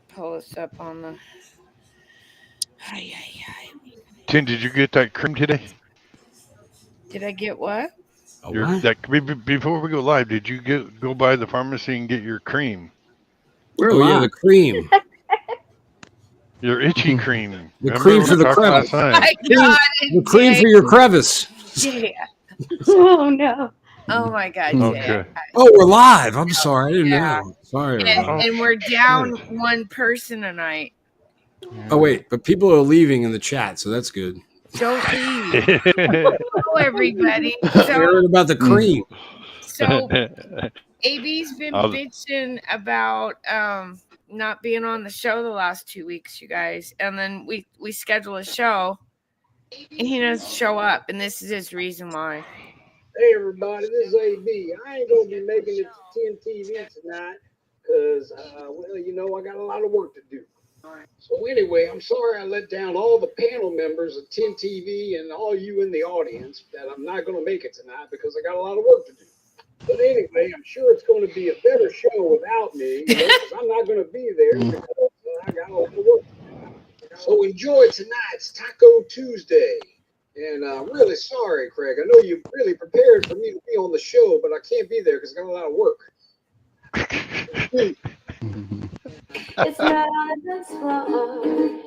pull us up on the. Tim, did you get that cream today? Did I get what? Before we go live, did you go by the pharmacy and get your cream? Yeah, the cream. Your itchy cream. The cream for the crevice. The cream for your crevice. Yeah. Oh no. Oh my God. Okay. Oh, we're live. I'm sorry. I didn't know. Sorry. And we're down one person tonight. Oh wait, but people are leaving in the chat, so that's good. Don't leave. Hello, everybody. Heard about the cream. So AB's been bitching about not being on the show the last 2 weeks, you guys. And then we schedule a show and he doesn't show up, and this is his reason why. Hey everybody, this is AB. I ain't gonna be making it to TinTv tonight because well, you know, I got a lot of work to do. So anyway, I'm sorry I let down all the panel members of TinTv and all you in the audience that I'm not gonna make it tonight because I got a lot of work to do. But anyway, I'm sure it's going to be a better show without me, because I'm not going to be there because I got all the work to do. So enjoy tonight's Taco Tuesday. And I'm really sorry, Craig. I know you really prepared for me to be on the show, but I can't be there because I got a lot of work. It's not on the floor.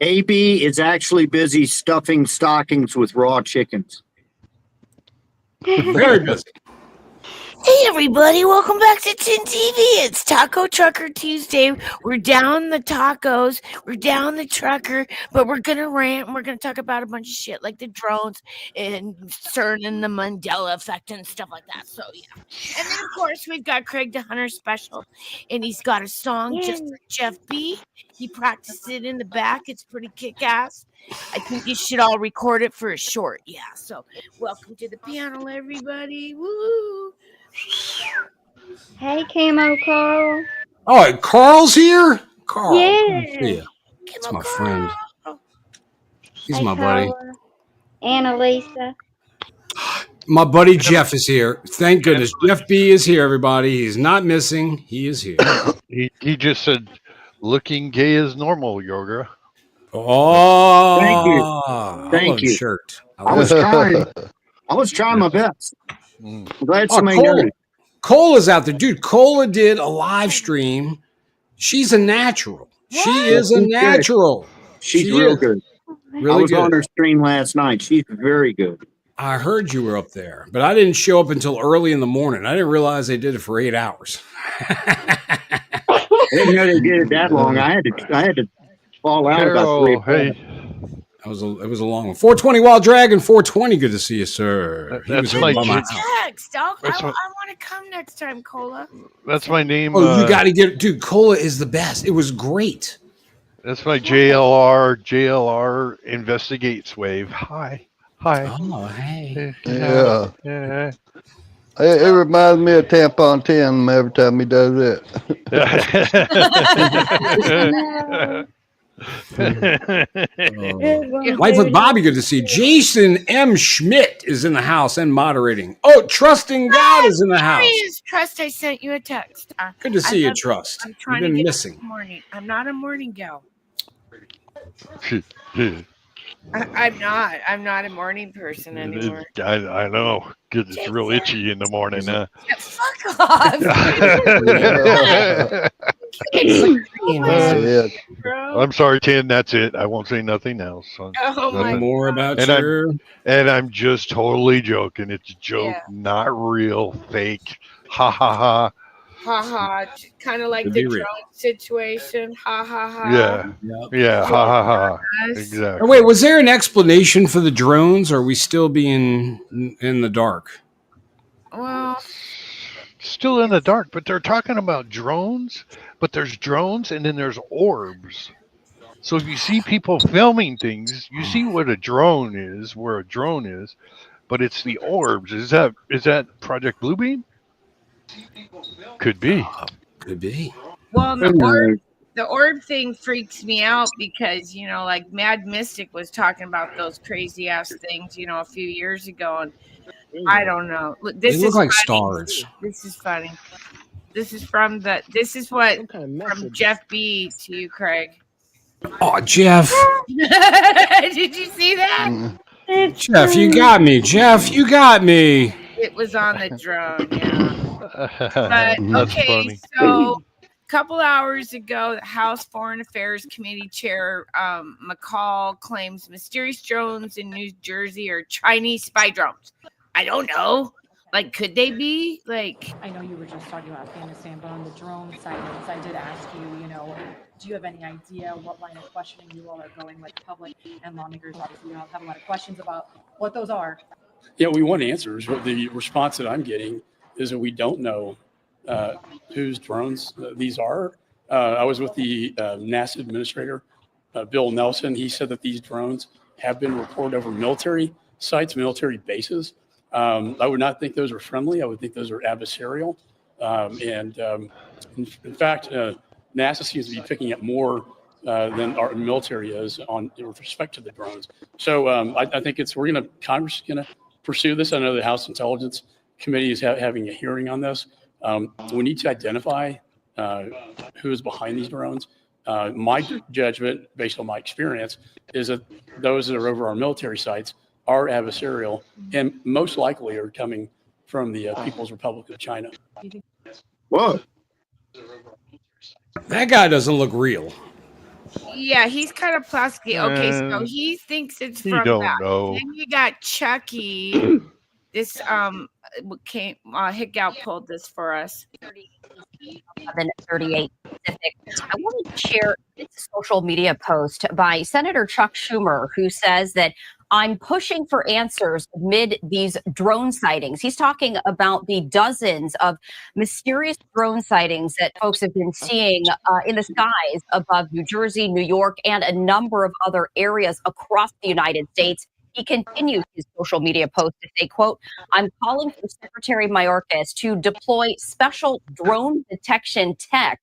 AB is actually busy stuffing stockings with raw chickens. Very busy. Hey everybody, welcome back to TinTv. It's Taco Trucker Tuesday. We're down the tacos, we're down the trucker, but we're gonna rant and we're gonna talk about a bunch of shit like the drones and CERN and the Mandela Effect and stuff like that. So yeah. And then of course we've got Craig the Hunter special, and he's got a song just for Jeff B. He practiced it in the back. It's pretty kick-ass. I think you should all record it for a short. Yeah. So welcome to the panel, everybody. Woo! Hey, Camo Carl. Oh, Carl's here? Carl. Yeah. That's my friend. He's my Carla. buddy. Annalisa. My buddy Jeff is here. Thank goodness. Jeff B is here, everybody. He's not missing. He is here. He just said, looking gay as normal, Yoga. Oh, Thank you. Thank you. Shirt. I was trying my best. I'm glad somebody noticed. Cola's out there. Dude, Cola did a live stream. She's a natural. What? She is a natural. She's real good. Really I was good. on her stream last night. She's very good. I heard you were up there, but I didn't show up until early in the morning. I didn't realize they did it for 8 hours. I didn't know they did it that long. I had to fall out about 3 o'clock. It was a long one. 420 Wild Dragon, 420. Good to see you, sir. That's my text. I want to come next time, Cola. That's my name. Oh, you got to get it. Dude, Cola is the best. It was great. That's my JLR investigates wave. Hi. Oh, hey. Yeah. It reminds me of Tampon 10 every time he does it. Life with Bobby, good to see. Jason M. Schmidt is in the house and moderating. Oh, Trusting God is in the house. Trust, I sent you a text. Good to see you, Trust. I'm trying You've been to get missing. Morning. I'm not a morning gal. I'm not. I'm not a morning person anymore. I know, because it's real itchy in the morning. Yeah, fuck off. Yeah. Bro. I'm sorry, Tin. That's it. I won't say nothing else. Oh No my. more about And your. I'm just totally joking. It's a joke, Yeah. not real, fake. Ha ha ha. Ha. Kind of like Could the be drone real. situation. Ha. Yeah, Yep. yeah. Ha ha ha. Us. Exactly. Oh, wait, was there an explanation for the drones? Or are we still being in the dark? Well, Still in the dark, but they're talking about drones. But there's drones, and then there's orbs. So if you see people filming things, you see what a drone is, where a drone is, but it's the orbs. Is that Project Bluebeam? Could be. Could be. well, Who knows? the orb thing freaks me out because like Mad Mystic was talking about those crazy ass things, a few years ago, and I don't know. Look, They this look is like funny. stars. This is funny. This is from This is what Some kind of from message. Jeff B to you, Craig. Oh, Jeff. Did you see that? Jeff, you got me. Jeff, you got me. It was on the drone, yeah. But That's okay, funny. so a couple hours ago, the House Foreign Affairs Committee Chair McCall claims mysterious drones in New Jersey are Chinese spy drones. I don't know. Like, could they be? Like, I know you were just talking about Afghanistan, but on the drone sightings, I did ask you, do you have any idea what line of questioning you all are going with the public and lawmakers? Obviously, you all have a lot of questions about what those are. Yeah, we want answers. But the response that I'm getting is that we don't know whose drones these are. I was with the NASA administrator, Bill Nelson. He said that these drones have been reported over military sites, military bases. I would not think those are friendly. I would think those are adversarial. In fact, NASA seems to be picking up more than our military is with respect to the drones. So I think Congress is going to pursue this. I know the House Intelligence Committee is having a hearing on this. We need to identify who is behind these drones. My judgment, based on my experience, is that those that are over our military sites are adversarial and most likely are coming from the People's Republic of China. Whoa. That guy doesn't look real. yeah, he's kind of plasticky. Okay, so he thinks it's He from don't that. know. Then you got Chucky. This Hickout pulled this for us. 11:38 Pacific. I wanted to share this social media post by Senator Chuck Schumer, who says that I'm pushing for answers amid these drone sightings. He's talking about the dozens of mysterious drone sightings that folks have been seeing in the skies above New Jersey, New York, and a number of other areas across the United States. He continues his social media post to say, quote, I'm calling for Secretary Mayorkas to deploy special drone detection tech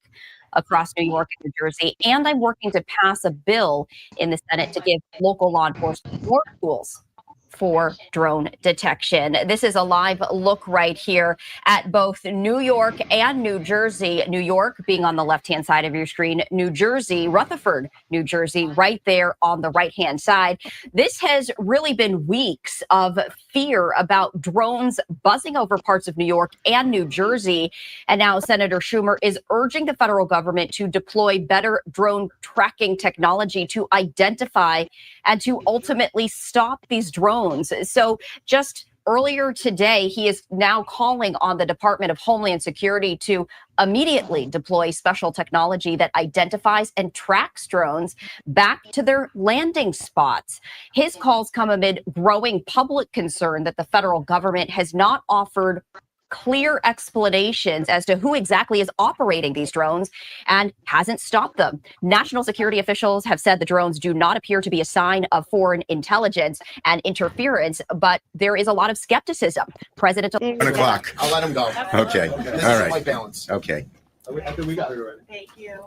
across New York and New Jersey, and I'm working to pass a bill in the Senate to give local law enforcement more tools for drone detection. This is a live look right here at both New York and New Jersey. New York being on the left-hand side of your screen, New Jersey, Rutherford, New Jersey, right there on the right-hand side. This has really been weeks of fear about drones buzzing over parts of New York and New Jersey. And now Senator Schumer is urging the federal government to deploy better drone tracking technology to identify and to ultimately stop these drones. So just earlier today, he is now calling on the Department of Homeland Security to immediately deploy special technology that identifies and tracks drones back to their landing spots. His calls come amid growing public concern that the federal government has not offered clear explanations as to who exactly is operating these drones and hasn't stopped them. National security officials have said the drones do not appear to be a sign of foreign intelligence and interference, but there is a lot of skepticism. President 1 o'clock. I'll let him go. Okay. This All is right. white balance. Okay. I think we got it already. Thank you.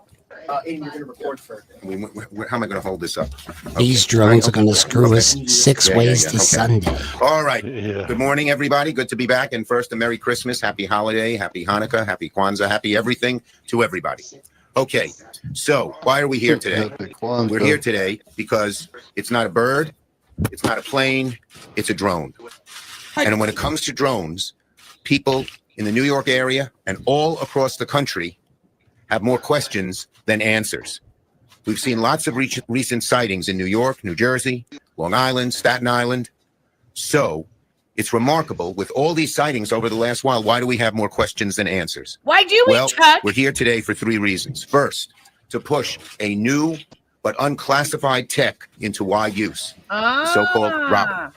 Aiden, you're going to record for How am I going to hold this up? These drones are going to screw us six ways to Okay. Sunday. All right. Yeah. Good morning, everybody. Good to be back. And first, a Merry Christmas, Happy Holiday, Happy Hanukkah, Happy Kwanzaa, Happy everything to everybody. Okay. So why are we here today? Happy Kwanzaa. We're here today because it's not a bird, It's not a plane, it's a drone. And when it comes to drones, people in the New York area and all across the country have more questions than answers. We've seen lots of recent sightings in New York, New Jersey, Long Island, Staten Island. So it's remarkable with all these sightings over the last while, why do we have more questions than answers? Why do we, Well, Chuck? we're here today for 3 reasons. First, to push a new but unclassified tech into wide use, the so-called robber,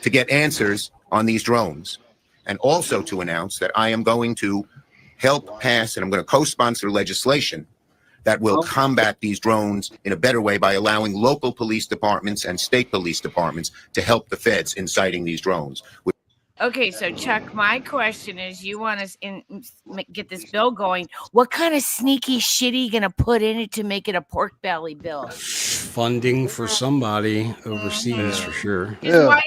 to get answers on these drones, and also to announce that I am going to help pass and I'm going to co-sponsor legislation that will combat these drones in a better way by allowing local police departments and state police departments to help the feds in citing these drones. Okay, so Chuck, my question is, you want us get this bill going. What kind of sneaky shit are you going to put in it to make it a pork belly bill? Funding for somebody overseas for sure. Yeah,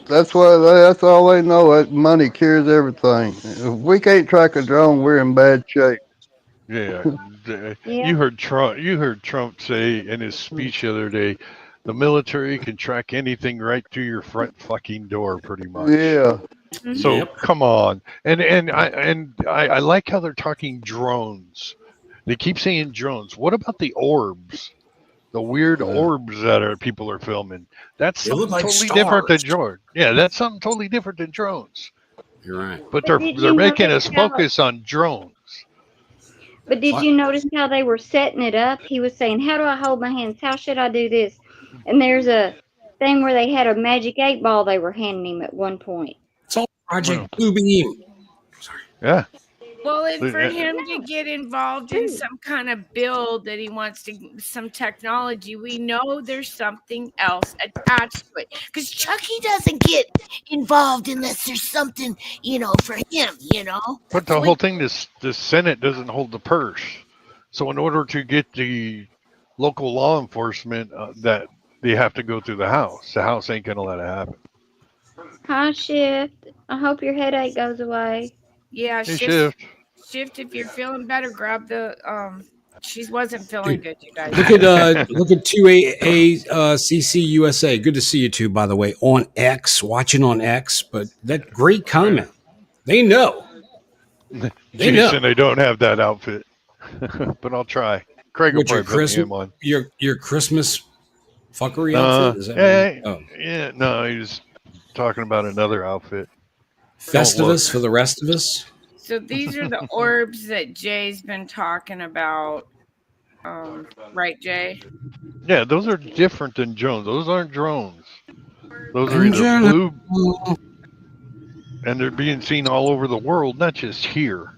that's all they know. That money cures everything. If we can't track a drone, we're in bad shape. Yeah, you heard Trump say in his speech the other day, the military can track anything right through your front fucking door, pretty much. Yeah. So come on, and I like how they're talking drones. They keep saying drones. What about the orbs? The weird orbs that people are filming. That's They something look like totally stars. different than drones. Yeah, that's something totally different than drones. You're right. But But did they're you making notice us how- focus on drones. But did you notice how they were setting it up? He was saying, how do I hold my hands? How should I do this? And there's a thing where they had a magic 8 ball they were handing him at one point. It's all Project Blue Beam. Yeah. Well, and for him to get involved in some kind of bill that he wants to, some technology, we know there's something else attached to it. Because Chucky doesn't get involved unless there's something, for him, But the whole thing, the Senate doesn't hold the purse. So in order to get the local law enforcement, that they have to go through the House. The House ain't gonna let it happen. Hi, Shift. I hope your headache goes away. Yeah, Hey, shift. If you're feeling better, grab the. She wasn't feeling good, you guys. Look at 2ACC USA. Good to see you two, by the way, on X, watching on X. But that great comment. They know. They know. Jason, I don't have that outfit, but I'll try. Craig will What's your probably put me in one. your Christmas fuckery outfit? Is that yeah, no, he's talking about another outfit. Festivus for the rest of us. So these are the orbs that Jay's been talking about, right, Jay? Yeah, those are different than drones. Those aren't drones. Those are either blue, and they're being seen all over the world, not just here.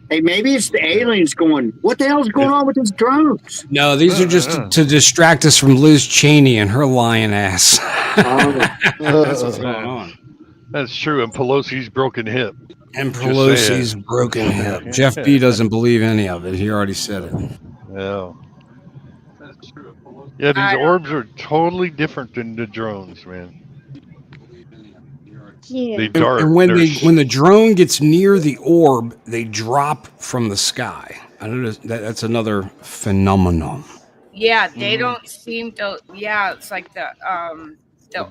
Hey, maybe it's the aliens going, what the hell's going on with these drones? No, these are just to distract us from Liz Cheney and her lying ass. That's what's going on. That's true, and Pelosi's broken hip. And Pelosi's broken hip. Jeff B doesn't believe any of it. He already said it. Yeah. Yeah, these orbs are totally different than the drones, man. Yeah. They dart. And when the drone gets near the orb, they drop from the sky. I noticed that's another phenomenon. Yeah, they don't seem to. Yeah, it's like the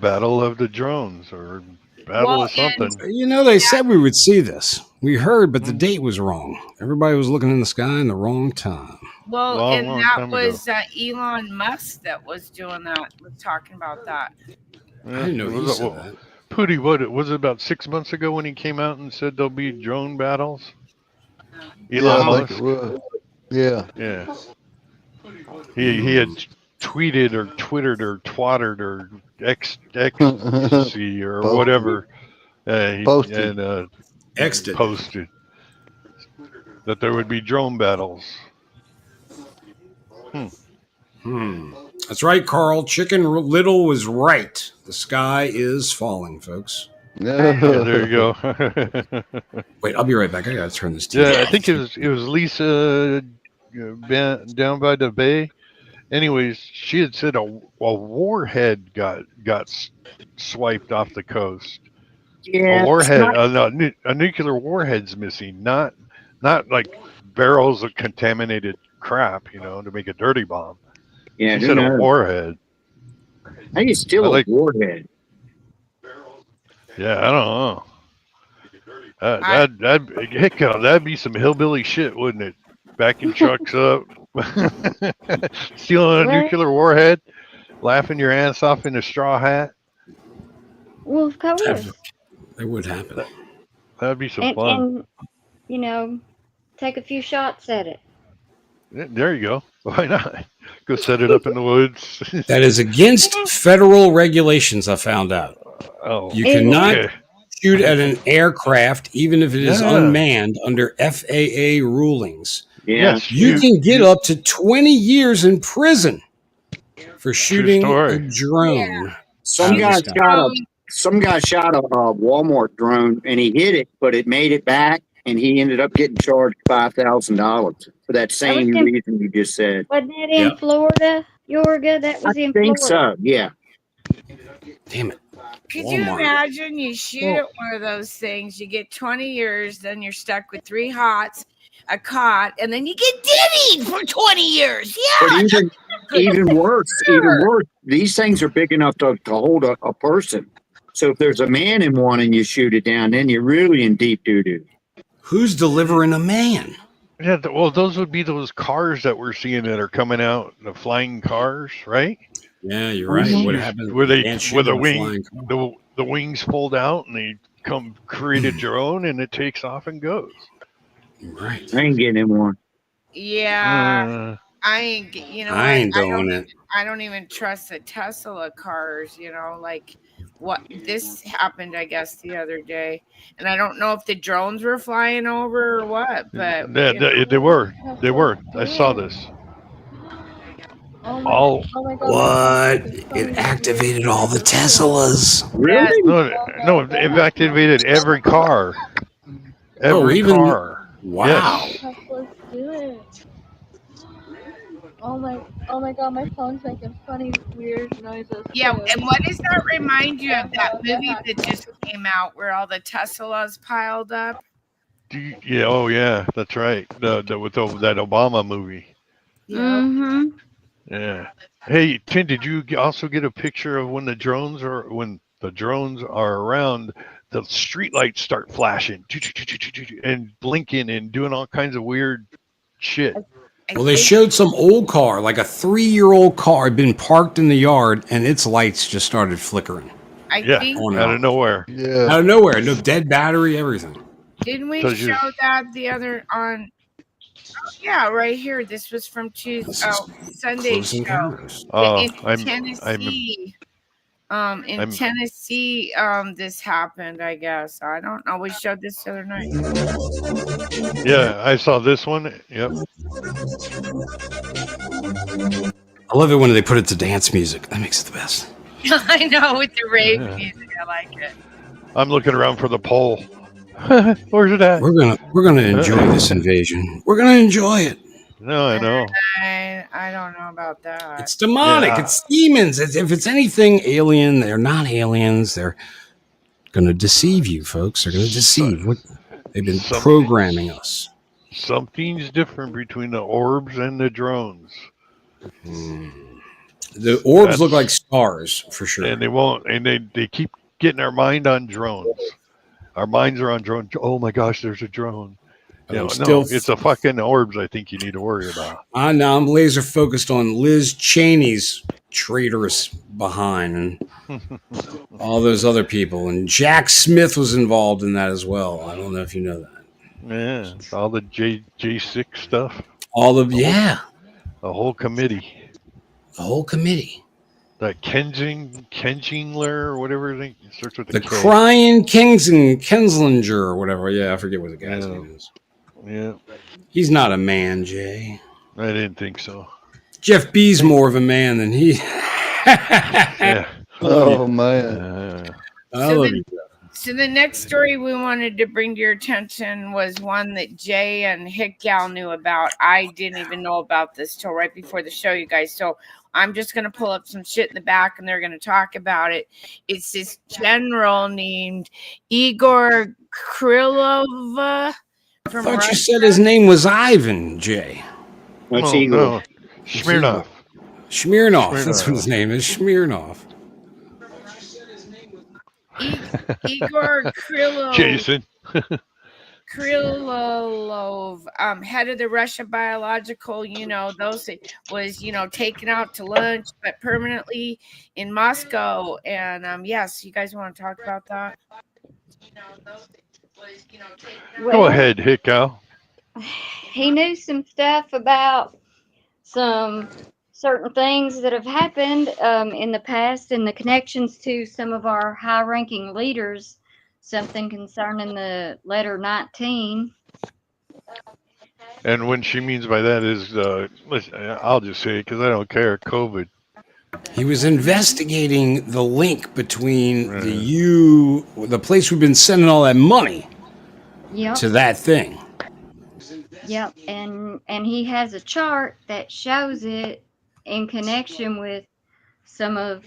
battle of the drones or battle of something. They said we would see this. We heard, but the date was wrong. Everybody was looking in the sky in the wrong time. Well, and that was Elon Musk that was doing that. Was talking about that. Yeah, I didn't know he said that. Pooty, what was it about 6 months ago when he came out and said there'll be drone battles? Elon Musk. Yeah. Yeah. He had tweeted or twittered or twattered or ecstasy or whatever. He posted that there would be drone battles. That's right, Carl. Chicken Little was right. The sky is falling, folks. Yeah, there you go. Wait, I'll be right back. I gotta turn this TV Yeah, off. I think it was Lisa down by the bay. Anyways, she had said a warhead got swiped off the coast. Yeah, A warhead, a nuclear warhead's missing. Not like barrels of contaminated crap, to make a dirty bomb. Yeah, she said a warhead. I think it's still a warhead. Yeah, I don't know. That'd be some hillbilly shit, wouldn't it? Backing trucks up, stealing a Right? nuclear warhead, laughing your ass off in a straw hat. Well, of course. That would happen. That'd be some And, fun. take a few shots at it. There you go. Why not? Go set it up in the woods. That is against federal regulations, I found out. Oh, you cannot okay. shoot at an aircraft, even if it is unmanned, under FAA rulings. Yeah. Yes, you can get up to 20 years in prison for shooting a drone. Yeah. Some guy shot a Walmart drone and he hit it, but it made it back, and he ended up getting charged $5,000 for that same reason you just said. Wasn't that in Florida, Yorga? That was in Florida. I think so. Yeah. Damn it. Could you imagine you shoot at one of those things, you get 20 years, then you're stuck with 3 hots, a cot, and then you get divvied for 20 years. Yeah. But even worse, these things are big enough to hold a person. So if there's a man in one and you shoot it down, then you're really in deep doo-doo. Who's delivering a man? Yeah, well, those would be those cars that we're seeing that are coming out, the flying cars, right? Yeah, you're right. What happened? Where the wings fold out and they create a drone and it takes off and goes. Right. I ain't getting in one. Yeah. I ain't, I ain't doing it. I don't even trust the Tesla cars, like what this happened, I guess, the other day. And I don't know if the drones were flying over or what, but they were. I saw this. What? It activated all the Teslas. Really? No, it activated every car. Every car. Wow. Yes. Let's do it. Oh my god, my phone's making funny, weird noises. yeah. And what does that remind you of that movie that just came out where all the Teslas piled up? Yeah. Oh, yeah. That's right. With that Obama movie. Mm-hmm. Yeah. Hey, Tim, did you also get a picture of when the drones are around? The street lights start flashing and blinking and doing all kinds of weird shit. Well, they showed some old car, like a 3-year-old car, had been parked in the yard, and its lights just started flickering. I think out of nowhere. Yeah. Out of nowhere. No dead battery, everything. Didn't we show that the other on? Yeah, right here. This was from Sunday show in Tennessee. In Tennessee, this happened. I guess I don't know. We showed this the other night. Yeah, I saw this one. Yep. I love it when they put it to dance music. That makes it the best. I know, with the rave music, I like it. I'm looking around for the pole. Where's it at? We're gonna enjoy this invasion. We're gonna enjoy it. No, I know. I don't know about that. It's demonic. Yeah. It's demons. If it's anything alien, they're not aliens. They're gonna deceive you, folks. They're gonna deceive. They've been programming us. Something's different between the orbs and the drones. The orbs look like stars for sure, and they won't. And they keep getting our mind on drones. Our minds are on drones. Oh my gosh, there's a drone. No, it's a fucking orbs. I think you need to worry about. Now I'm laser focused on Liz Cheney's traitorous behind and all those other people, and Jack Smith was involved in that as well. I don't know if you know that. Yeah, all the J6 stuff. The whole committee. The whole committee. That Kensingler or whatever it starts with the K. crying Kenslinger or whatever. Yeah, I forget what the guy's name is. Yeah. He's not a man, Jay. I didn't think so. Jeff B's more of a man than he. Yeah. Oh, man. So the next story we wanted to bring to your attention was one that Jay and Hickgal knew about. I didn't even know about this till right before the show, you guys. So I'm just going to pull up some shit in the back and they're going to talk about it. It's this general named Igor Krylov. I thought you said his name was Ivan, Jay. What's Igor? No. Smirnov. Smirnoff. That's what his name is. Smirnoff. Igor Jason. Krylov, head of the Russia biological, those was, taken out to lunch, but permanently in Moscow. And yes, you guys want to talk about that? Go ahead, Hickow. He knew some stuff about some certain things that have happened in the past and the connections to some of our high-ranking leaders. Something concerning the letter 19. And what she means by that is, listen, I'll just say it because I don't care. COVID. He was investigating the link between the place we've been sending all that money to that thing. Yep, and he has a chart that shows it in connection with some of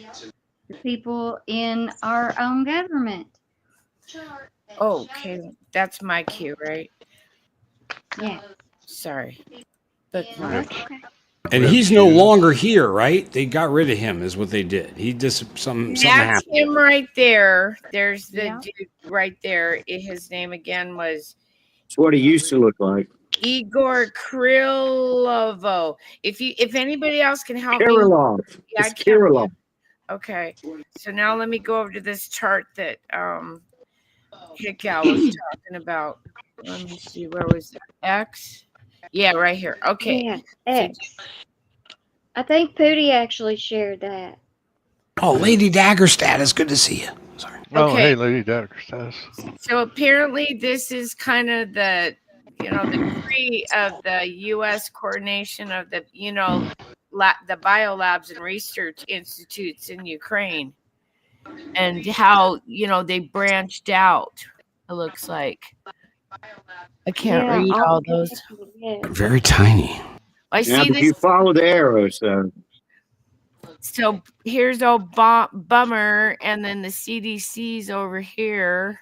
the people in our own government. Okay, that's my cue, right? Yeah. Sorry. Bookmark. And he's no longer here, right? They got rid of him, is what they did. He just something That's happened. him right there. There's the dude right there. His name again was. It's what he used to look like. Igor Krylovo. If anybody else can help Kirilov. me. Yeah, It's Kirilov. Okay. So now let me go over to this chart that Hickow was talking about. Let me see, where was that? X? Yeah, right here. Okay. Yeah, X. I think Pootie actually shared that. Oh, Lady Daggerstad, it's good to see you. Sorry. Oh, Okay. hey, Lady Daggerstad. So apparently this is kind of the decree of the U.S. coordination of the, the biolabs and research institutes in Ukraine, and how, they branched out, it looks like. I can't read all those. Very tiny. I see But this. you follow the arrows, though. So here's old Bummer, and then the CDC's over here.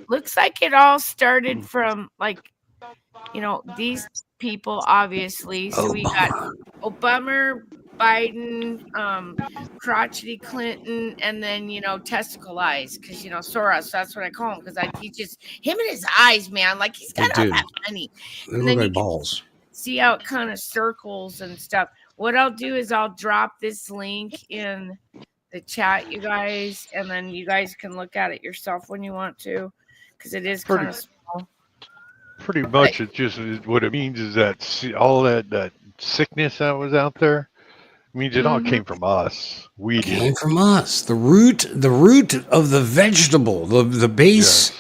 Looks like it all started from, these people, obviously. So we got Obama, Biden, crotchety Clinton, and then, testicle eyes, because, Soros, that's what I call him, because I teach him and his eyes, man, like he's got all that money. They look like balls. See how it kind of circles and stuff. What I'll do is I'll drop this link in the chat, you guys, and then you guys can look at it yourself when you want to, because it is kind of small. Pretty much, it just what it means is that all that sickness that was out there means it all came from us. We came from us. The root of the vegetable, the base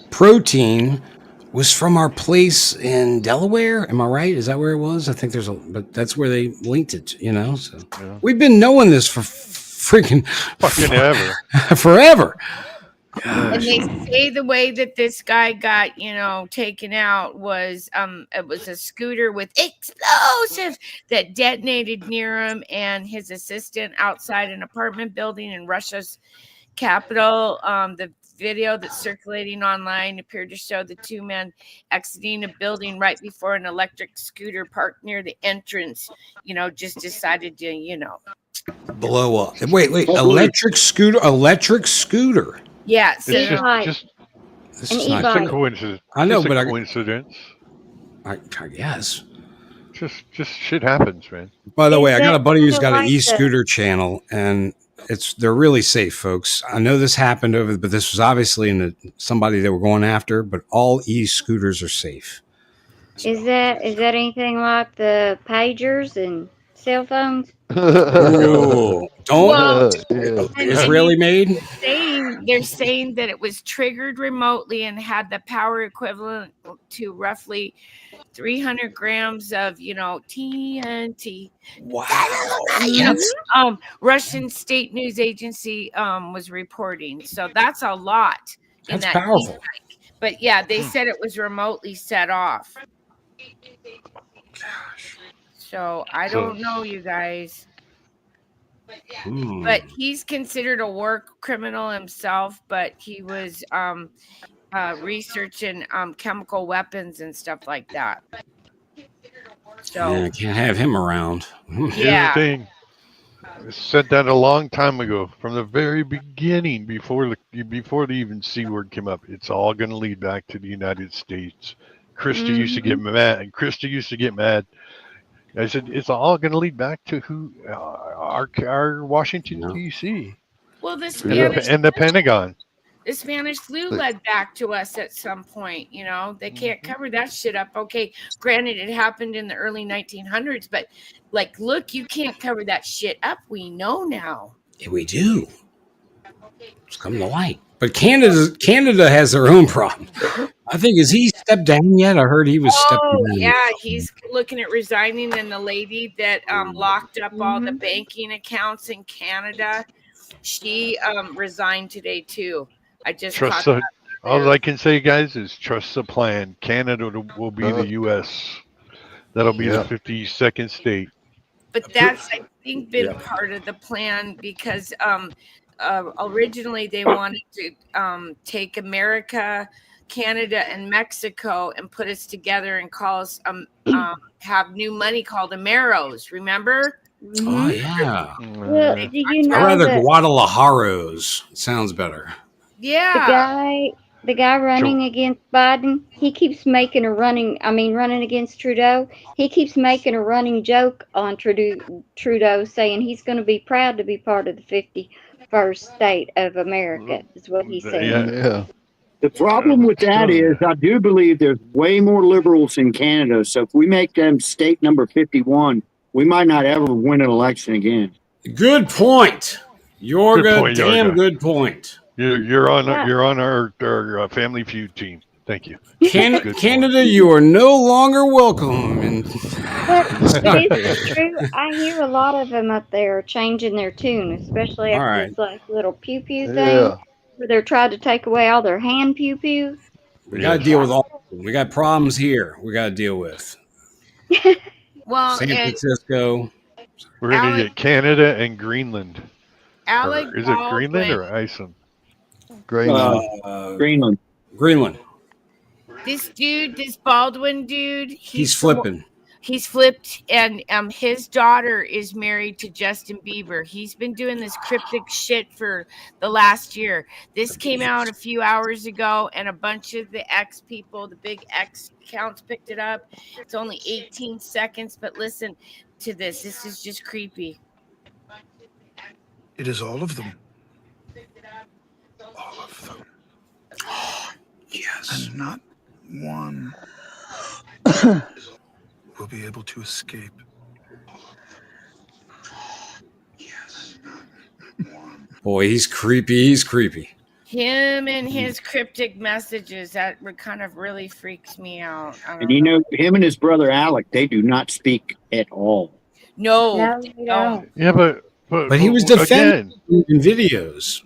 protein was from our place in Delaware. Am I right? Is that where it was? I think but that's where they linked it. So we've been knowing this for freaking ever, forever. And they say the way that this guy got, taken out was, it was a scooter with explosives that detonated near him and his assistant outside an apartment building in Russia's capital. The video that's circulating online appeared to show the two men exiting a building right before an electric scooter parked near the entrance, just decided to, blow up. Wait, electric scooter. Yeah, so it's just not a coincidence. I know, but coincidence. I guess. Just shit happens, man. By the way, I got a buddy who's got an e-scooter channel, and they're really safe, folks. I know this happened but this was obviously somebody they were going after. But all e-scooters are safe. Is that anything like the pagers and cell phones? Ooh, Israeli made. They're saying that it was triggered remotely and had the power equivalent to roughly 300 grams of, TNT. Wow. Russian state news agency was reporting. So that's a lot. That's powerful. But yeah, they said it was remotely set off. So I don't know, you guys. But he's considered a war criminal himself, but he was researching chemical weapons and stuff like that. So Yeah, can't have him around. Here's yeah. the thing. I said that a long time ago, from the very beginning, before the even C word came up. It's all going to lead back to the United States. Krista used to get mad, and Krista used to get mad. I said it's all going to lead back to who our Washington D.C. Well, and the Pentagon. the Spanish flu led back to us at some point. You know, they can't cover that shit up. Okay, granted, it happened in the early 1900s, but like, look, you can't cover that shit up. We know now. Yeah, we do. It's coming to light. But Canada has their own problem. I think, has he stepped down yet? I heard he was stepping down. Yeah, he's looking at resigning. And the lady that locked up all the banking accounts in Canada, she resigned today too. I just Trust the, all I can say, guys, is trust the plan. Canada will be the U.S. That'll be the 52nd state. But that's, I think, been part of the plan because originally they wanted to take America, Canada, and Mexico and put us together and call us have new money called Ameros. Remember? Oh yeah. Well, do you know I'd rather that Guadalajaros. It sounds better. Yeah. the guy running against Biden, he keeps making running against Trudeau. He keeps making a running joke on Trudeau saying he's going to be proud to be part of the 51st state of America, is what he said. Yeah. The problem with that is I do believe there's way more liberals in Canada. So if we make them state number 51, we might not ever win an election again. Good point. Yorga, damn good point. You're on our Family Feud team. Thank you. Canada, you are no longer welcome. But it's true. I hear a lot of them up there changing their tune, especially after this like little pew pew thing where they're trying to take away all their hand pew pews. We got to deal with all of them. We got problems here we got to deal with. Well, San Francisco. We're going to get Canada and Greenland. Alec Is it Greenland or Iceland? Greenland. Greenland. This Baldwin dude, he's flipping. He's flipped, and his daughter is married to Justin Bieber. He's been doing this cryptic shit for the last year. This came out a few hours ago, and a bunch of the X people, the big X accounts, picked it up. It's only 18 seconds, but listen to this. This is just creepy. It is all of them. All of them. Yes. And not one will be able to escape. Yes. Boy, he's creepy. He's creepy. Him and his cryptic messages, that kind of really freaks me out. And you know, him and his brother Alec, they do not speak at all. No, they don't. Yeah, but he was defending in videos.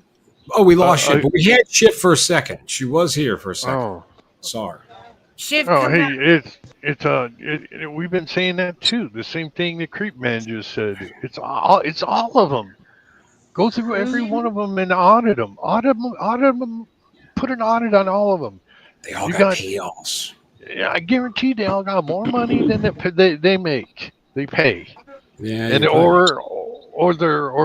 Oh, we lost shit, but we had shit for a second. She was here for a second. Oh, sorry. Shift. We've been saying that too. The same thing the Creep Man just said. It's all of them. Go through every one of them and audit them. Audit them. Put an audit on all of them. They all got payoffs. Yeah, I guarantee they all got more money than they make. They pay. Yeah, and or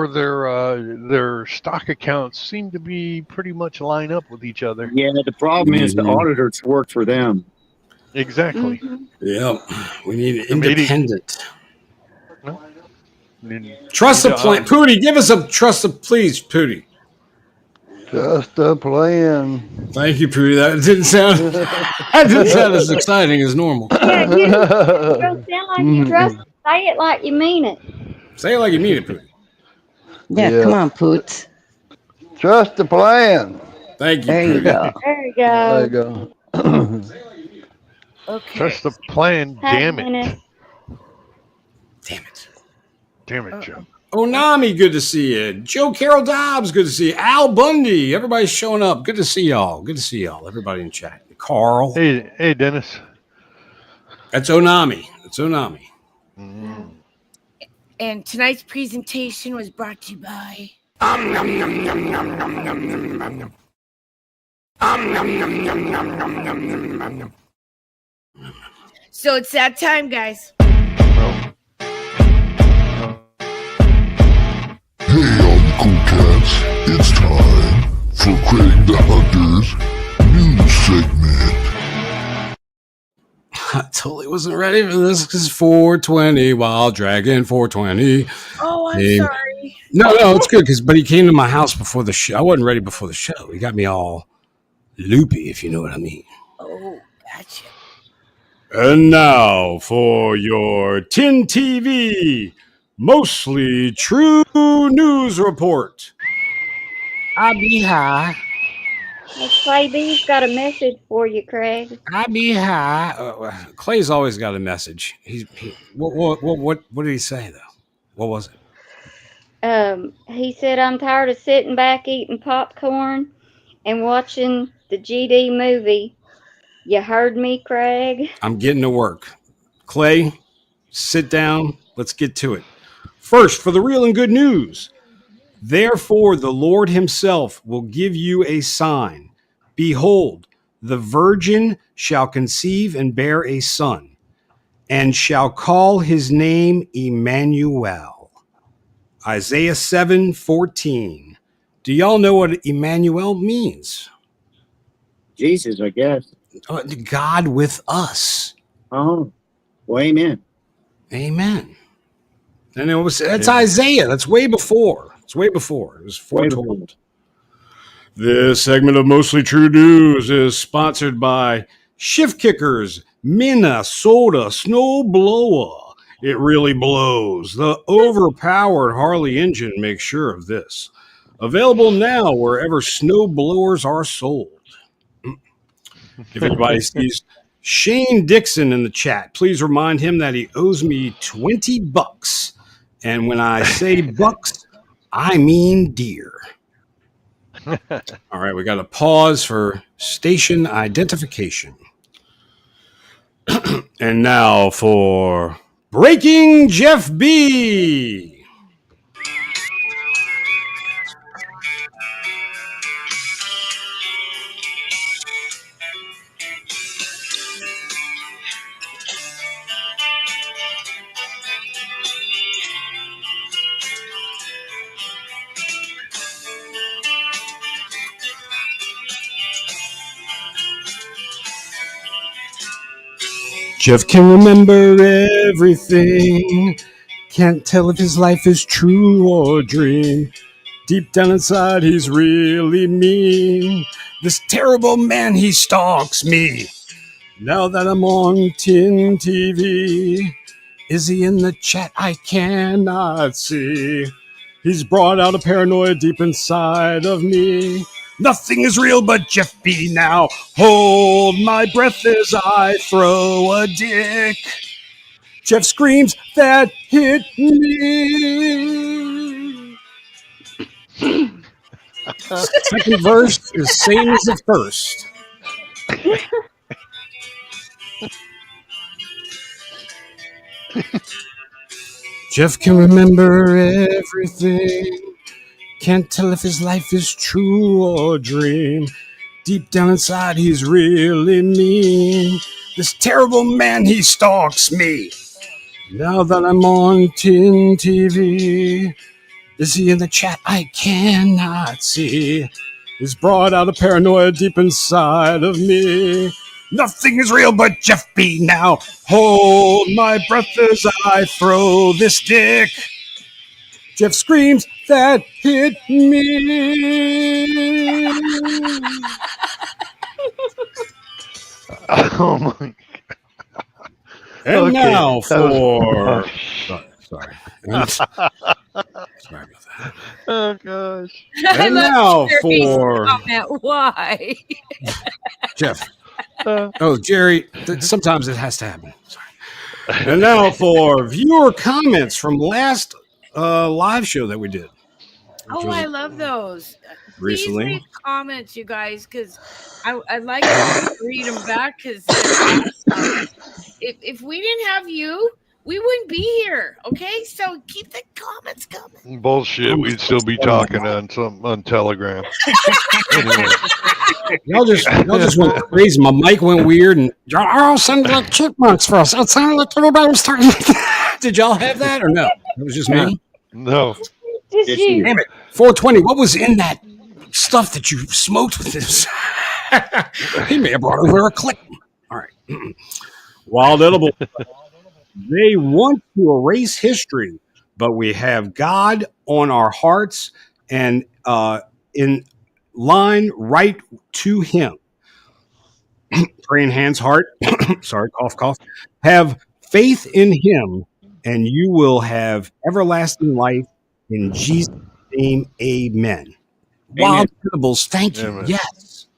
their stock accounts seem to be pretty much line up with each other. Yeah, the problem is the auditors work for them. Exactly. Yeah, we need independent. Trust the plan. Pootie, give us a please, Pootie. Just a plan. Thank you, Pootie. That didn't sound as exciting as normal. Yeah, you don't sound like you trust. Say it like you mean it. Say it like you mean it, Pootie. Yeah, come on, Poots. Trust the plan. Thank you. There you go. There you go. There you go. Okay. Trust the plan. Damn it. Damn it. Damn it, Joe. Onami, good to see you. Joe Carroll Dobbs, good to see you. Al Bundy, everybody's showing up. Good to see y'all. Good to see y'all. Everybody in chat. Carl. Hey, Dennis. That's Onami. That's Onami. And tonight's presentation was brought to you by. So it's that time, guys. Hey, all you cool cats, it's time for Craig the Hunter's news segment. I totally wasn't ready for this because 420 Wild Dragon 420. Oh, I'm Hey. sorry. No, it's good but he came to my house before the show. I wasn't ready before the show. He got me all loopy, if you know what I mean. Oh, gotcha. And now for your TinTv mostly true news report. I be high. Clay B's got a message for you, Craig. I be high. Clay's always got a message. What did he say though? What was it? He said, I'm tired of sitting back eating popcorn and watching the GD movie. You heard me, Craig? I'm getting to work. Clay, sit down. Let's get to it. First, for the real and good news. Therefore, the Lord himself will give you a sign. Behold, the virgin shall conceive and bear a son, and shall call his name Emmanuel. Isaiah 7:14. Do y'all know what Emmanuel means? Jesus, I guess. God with us. Oh, well, amen. Amen. And that's Isaiah. That's way before. It's way before. It was foretold. This segment of Mostly True News is sponsored by Shift Kickers Minnesota Snowblower. It really blows. The overpowered Harley engine makes sure of this. Available now wherever snow blowers are sold. If anybody sees Shane Dixon in the chat, please remind him that he owes me $20. And when I say bucks, I mean deer. All right, we got a pause for station identification. And now for Breaking Jeff B. Jeff can remember everything. Can't tell if his life is true or a dream. Deep down inside, he's really mean. This terrible man, he stalks me. Now that I'm on TinTv, is he in the chat? I cannot see. He's brought out a paranoia deep inside of me. Nothing is real but Jeff B. Now. Hold my breath as I throw a dick. Jeff screams that hit me. Second verse is same as the first. Jeff can remember everything. Can't tell if his life is true or a dream. Deep down inside, he's really mean. This terrible man, he stalks me. Now that I'm on TinTv, is he in the chat? I cannot see. He's brought out a paranoia deep inside of me. Nothing is real but Jeff B. Now. Hold my breath as I throw this dick. Jeff screams that hit me. Oh my! And Okay, now that was- for sorry. Sorry about that. Oh gosh! And now for Comment. Why? Jeff. Oh, Jerry. Sometimes it has to happen. Sorry. And now for viewer comments from last live show that we did. Oh, I love those. Recently. Please leave comments, you guys, because I'd like to read them back because they're awesome. If we didn't have you, we wouldn't be here. Okay, so keep the comments coming. Bullshit. We'd still be talking on Telegram. Anyway. Y'all just went crazy. My mic went weird, and y'all all sounded like chipmunks for us. It sounded like everybody was talking. Did y'all have that or no? It was just me. No. Just you. Damn it. 420. What was in that stuff that you smoked with this? He may have brought over a click. All right. Wild Edible. They want to erase history, but we have God on our hearts and in line right to Him. Praying hands, heart. Sorry, cough, cough. Have faith in Him, and you will have everlasting life in Jesus' name. Amen. Wild Edibles, thank you. Amen. Yes.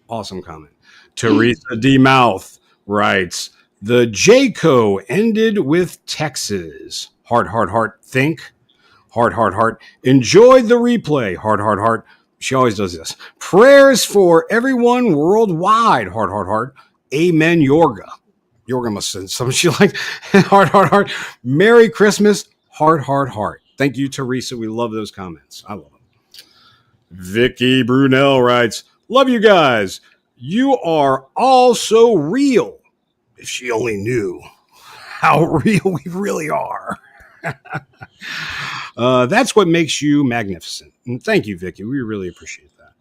Awesome comment. Teresa D. Mouth writes, the JCO ended with Texas. Heart, heart, heart, think. Heart, heart, heart. Enjoyed the replay. Heart, heart, heart. She always does this. Prayers for everyone worldwide. Heart, heart, heart. Amen, Yorga. Yorga must send some. She like, heart, heart, heart. Merry Christmas. Heart, heart, heart. Thank you, Teresa. We love those comments. I love them. Vicky Brunel writes, love you guys. You are all so real. If she only knew how real we really are. That's what makes you magnificent. And thank you, Vicky. We really appreciate that.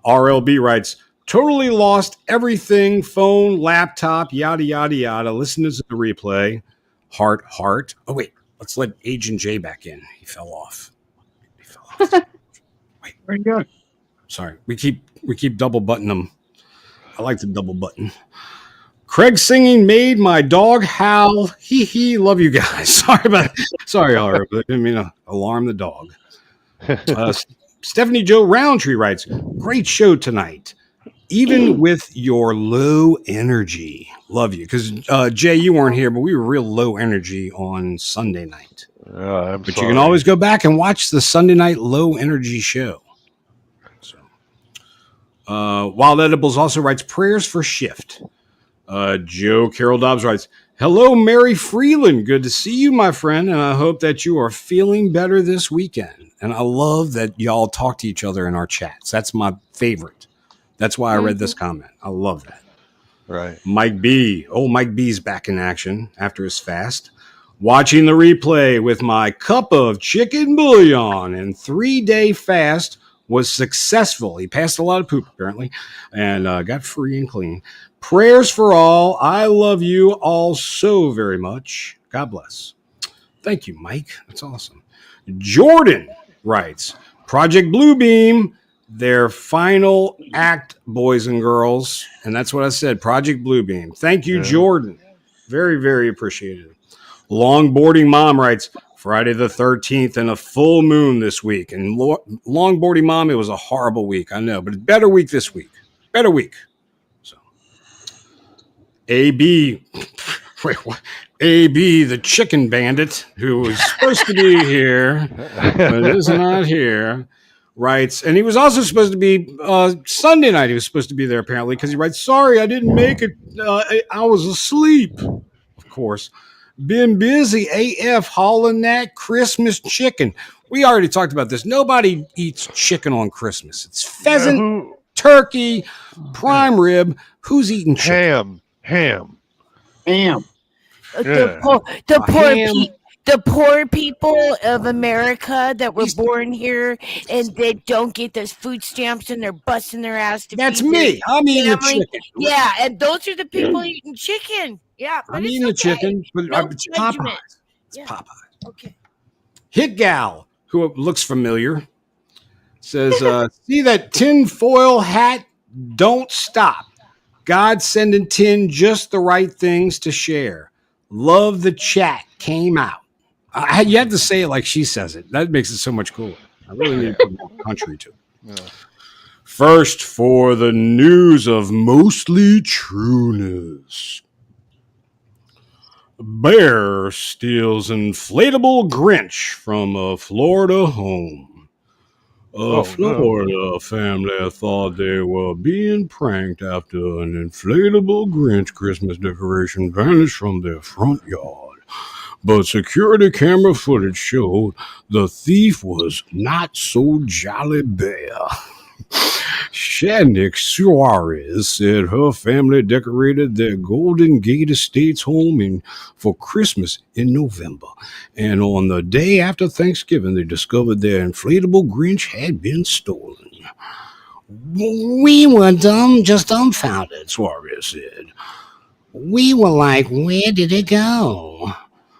RLB writes, totally lost everything, phone, laptop, yada, yada, yada. Listen to the replay. Heart, heart. Oh, wait. Let's let Agent J back in. He fell off. Wait, where'd he go? Sorry. We keep double buttoning them. I like to double button. Craig singing made my dog howl. Hee hee. Love you guys. Sorry, Ara, but I didn't mean to alarm the dog. Stephanie Joe Roundtree writes, great show tonight. Even with your low energy. Love you. Because, Jay, you weren't here, but we were real low energy on Sunday night. But sorry. you can always go back and watch the Sunday night low energy show. So, Wild Edibles also writes, prayers for shift. Joe Carol Dobbs writes, hello, Mary Freeland. Good to see you, my friend. And I hope that you are feeling better this weekend. And I love that y'all talk to each other in our chats. That's my favorite. That's why I read this comment. I love that. Right. Mike B. Oh, Mike B's back in action after his fast. Watching the replay with my cup of chicken bouillon and 3-day fast was successful. He passed a lot of poop, apparently, and got free and clean. Prayers for all. I love you all so very much. God bless. Thank you, Mike. That's awesome. Jordan writes, Project Bluebeam, their final act, boys and girls. And that's what I said, Project Bluebeam. Thank you, Jordan. Very, very appreciated. Longboarding Mom writes, Friday the 13th and a full moon this week. And Longboarding Mom, it was a horrible week, I know, but a better week this week. Better week. So, AB, wait, what? AB, the chicken bandit, who was supposed to be here, but is not here, writes, and he was also supposed to be Sunday night. He was supposed to be there apparently because he writes, sorry, I didn't make it. I was asleep. Of course. Been busy AF hauling that Christmas chicken. We already talked about this. Nobody eats chicken on Christmas. It's pheasant, turkey, prime rib. Who's eating chicken? Ham. The poor people of America that were born here and they don't get those food stamps and they're busting their ass to That's feed me. their I'm eating the family. chicken. Yeah, and those are the people eating chicken. Yeah, but I'm it's eating the okay. chicken, but No it's judgment. Popeyes. It's Popeyes. Okay. Hit Gal, who looks familiar, says, see that tinfoil hat? Don't stop. God sending Tin just the right things to share. Love the chat came out. You have to say it like she says it. That makes it so much cooler. I really need to put more country to it. Yeah. First, for the news of mostly trueness. Bear steals inflatable Grinch from a Florida home. A Oh no. Florida family thought they were being pranked after an inflatable Grinch Christmas decoration vanished from their front yard. But security camera footage showed the thief was not so jolly bear. Shadnick Suarez said her family decorated their Golden Gate Estates home for Christmas in November. And on the day after Thanksgiving, they discovered their inflatable Grinch had been stolen. We were just dumbfounded, Suarez said. We were like, where did it go?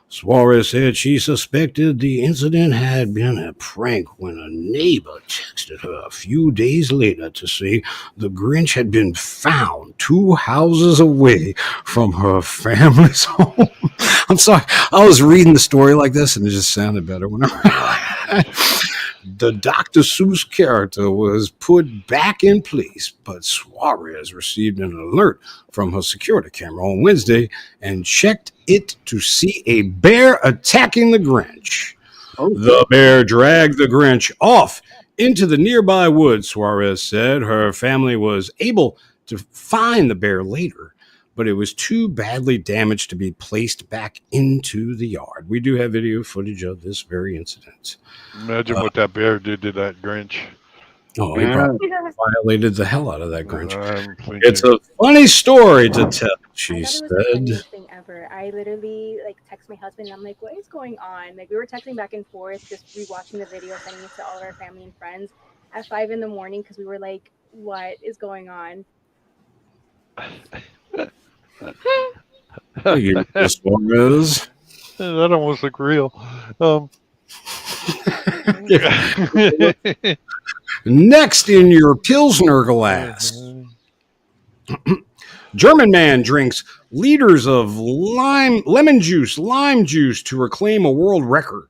Suarez said she suspected the incident had been a prank when a neighbor texted her a few days later to say the Grinch had been found 2 houses away from her family's home. I'm sorry, I was reading the story like this and it just sounded better whenever. The Dr. Seuss character was put back in place, but Suarez received an alert from her security camera on Wednesday and checked it to see a bear attacking the Grinch. The bear dragged the Grinch off into the nearby woods, Suarez said. Her family was able to find the bear later, but it was too badly damaged to be placed back into the yard. We do have video footage of this very incident. Imagine what that bear did to that Grinch. Oh, he probably violated the hell out of that Grinch. I'm thinking. It's a funny story to tell, she I thought it was said. the funniest thing ever. I literally text my husband and I'm like, what is going on? We were texting back and forth, just rewatching the video, sending it to all of our family and friends at 5 a.m. because we were like, what is going on? That almost looked real. Next in your Pilsner glass. German man drinks liters of lime juice to reclaim a world record.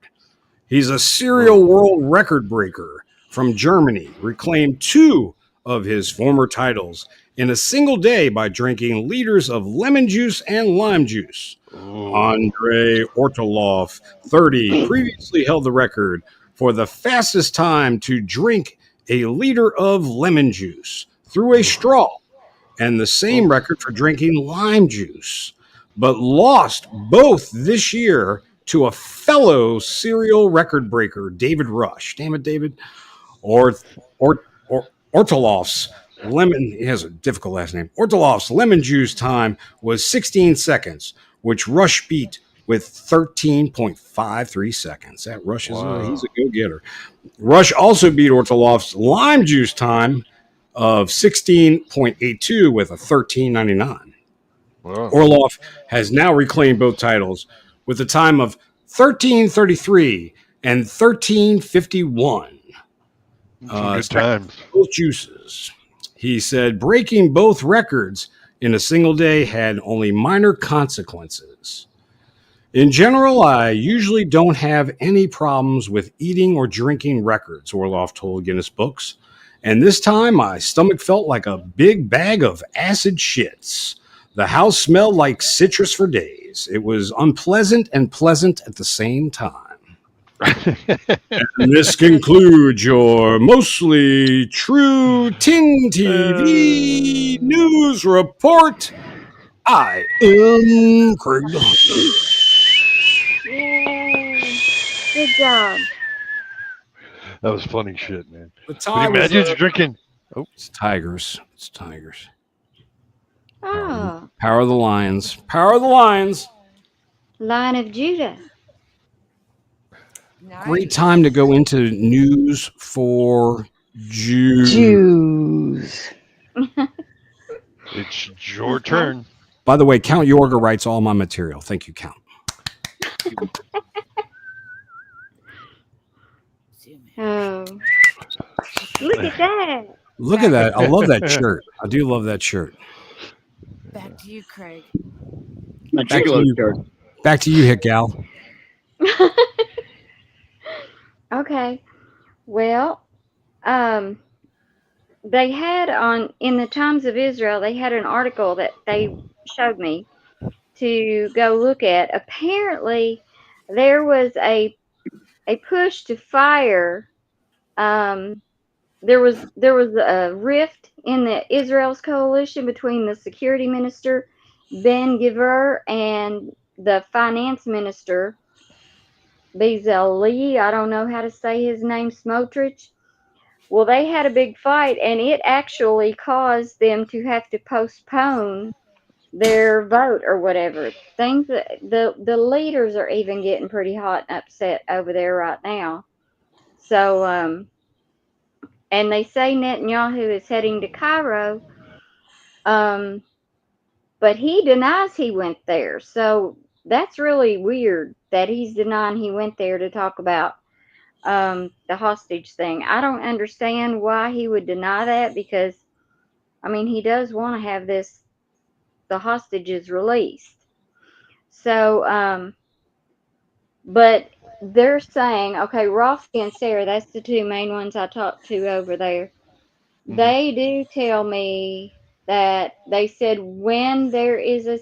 He's a serial world record breaker from Germany, reclaimed 2 of his former titles in a single day by drinking liters of lemon juice and lime juice. Andre Ortolov, 30, previously held the record for the fastest time to drink a liter of lemon juice through a straw, and the same record for drinking lime juice, but lost both this year to a fellow serial record breaker, David Rush. Damn it, David. Ortolov's lemon, he has a difficult last name. Ortolov's lemon juice time was 16 seconds, which Rush beat with 13.53 seconds. That Rush is he's a go-getter. Rush also beat Ortolov's lime juice time of 16.82 with a 13.99. Wow. Orlov has now reclaimed both titles with a time of 13.33 and 13.51. Good times. Both juices. He said breaking both records in a single day had only minor consequences. In general, I usually don't have any problems with eating or drinking records, Orlov told Guinness Books. And this time, my stomach felt like a big bag of acid shits. The house smelled like citrus for days. It was unpleasant and pleasant at the same time. And this concludes your mostly true TinTv news report. I am Craig the Hunter. Yay! Good job. That was funny shit, man. The But imagine you drinking. Oh, it's tigers. It's tigers. Oh, Power of the Lions. Power of the Lions. Lion of Judah. Great time to go into news for Jews. It's your turn. By the way, Count Yorga writes all my material. Thank you, Count. Oh, look at that. Look at that. I love that shirt. I do love that shirt. Back to you, Craig. Back to you, Hit Gal. Okay. Well, they had in the Times of Israel, they had an article that they showed me to go look at. Apparently, there was a push to fire there was a rift in the Israel's coalition between the security minister Ben Gvir and the finance minister Bezalel. I don't know how to say his name, Smotrich. Well, they had a big fight, and it actually caused them to have to postpone their vote or whatever. Things that the leaders are even getting pretty hot and upset over there right now. So, and they say Netanyahu is heading to Cairo, um, but he denies he went there. So that's really weird that he's denying he went there to talk about the hostage thing. I don't understand why he would deny that because, I mean, he does want to have the hostages released. So, but they're saying, okay, Rafi and Sarah, that's the two main ones I talked to over there. Mm-hmm. They do tell me that they said when there is a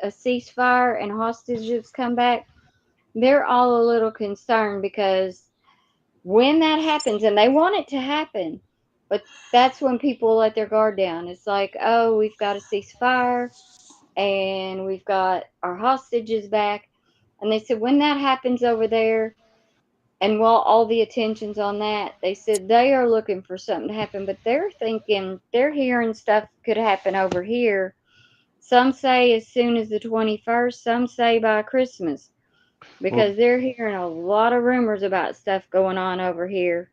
ceasefire and hostages come back, they're all a little concerned because when that happens, and they want it to happen, but that's when people let their guard down. It's like, oh, we've got a ceasefire and we've got our hostages back. And they said when that happens over there, and while all the attention's on that, they said they are looking for something to happen, but they're thinking, they're hearing stuff could happen over here. Some say as soon as the 21st, some say by Christmas, because they're hearing a lot of rumors about stuff going on over here.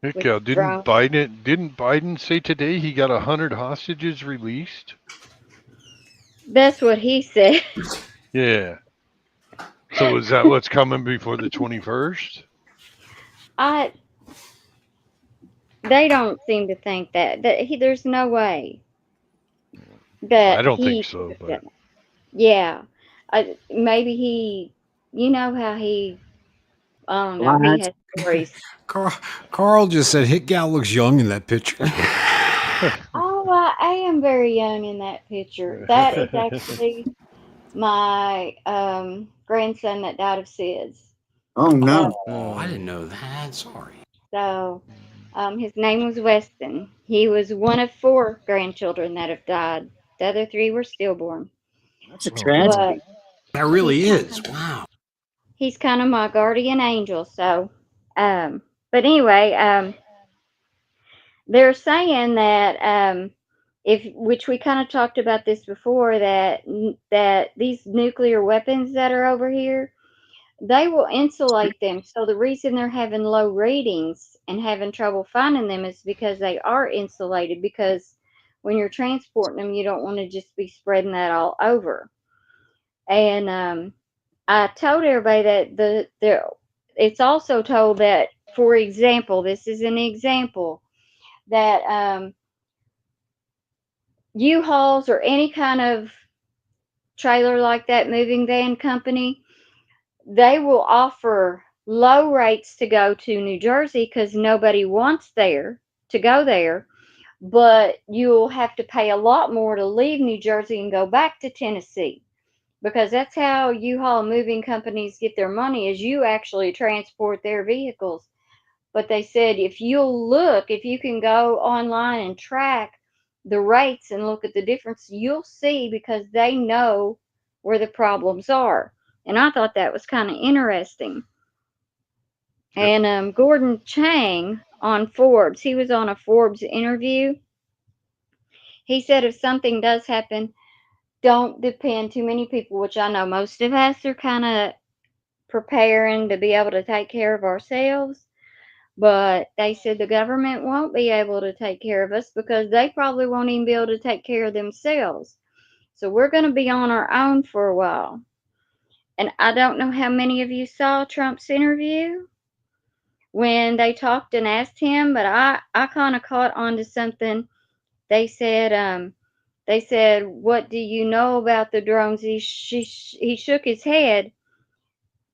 Heck With yeah, didn't drones. Biden say today he got 100 hostages released? That's what he said. Yeah. So is that what's coming before the 21st? They don't seem to think there's no way that I don't think he could so, have but done it. Yeah, maybe you know how I don't know, he What? has stories. Carl just said Hit Gal looks young in that picture. Oh, I am very young in that picture. That is actually my grandson that died of SIDS. Oh no. Oh, I didn't know that. Sorry. So, his name was Weston. He was one of 4 grandchildren that have died. The other 3 were stillborn. That's a oh, tragedy. That really is. Wow. He's kind of my guardian angel. So, but anyway, they're saying that which we kind of talked about this before, that these nuclear weapons that are over here, they will insulate them. So the reason they're having low ratings and having trouble finding them is because they are insulated. Because when you're transporting them, you don't want to just be spreading that all over. And I told everybody that it's also told that, for example, this is an example, that U-Hauls or any kind of trailer like that, moving van company, they will offer low rates to go to New Jersey because nobody wants to go there, but you'll have to pay a lot more to leave New Jersey and go back to Tennessee. Because that's how U-Haul moving companies get their money, is you actually transport their vehicles. But they said if you can go online and track the rates and look at the difference, you'll see, because they know where the problems are. And I thought that was kind of interesting. Yep. And Gordon Chang on Forbes, he was on a Forbes interview. He said if something does happen, don't depend too many people, which I know most of us are kind of preparing to be able to take care of ourselves. But they said the government won't be able to take care of us because they probably won't even be able to take care of themselves. So we're going to be on our own for a while. And I don't know how many of you saw Trump's interview when they talked and asked him, but I kind of caught on to something. They said, what do you know about the drones? He shook his head.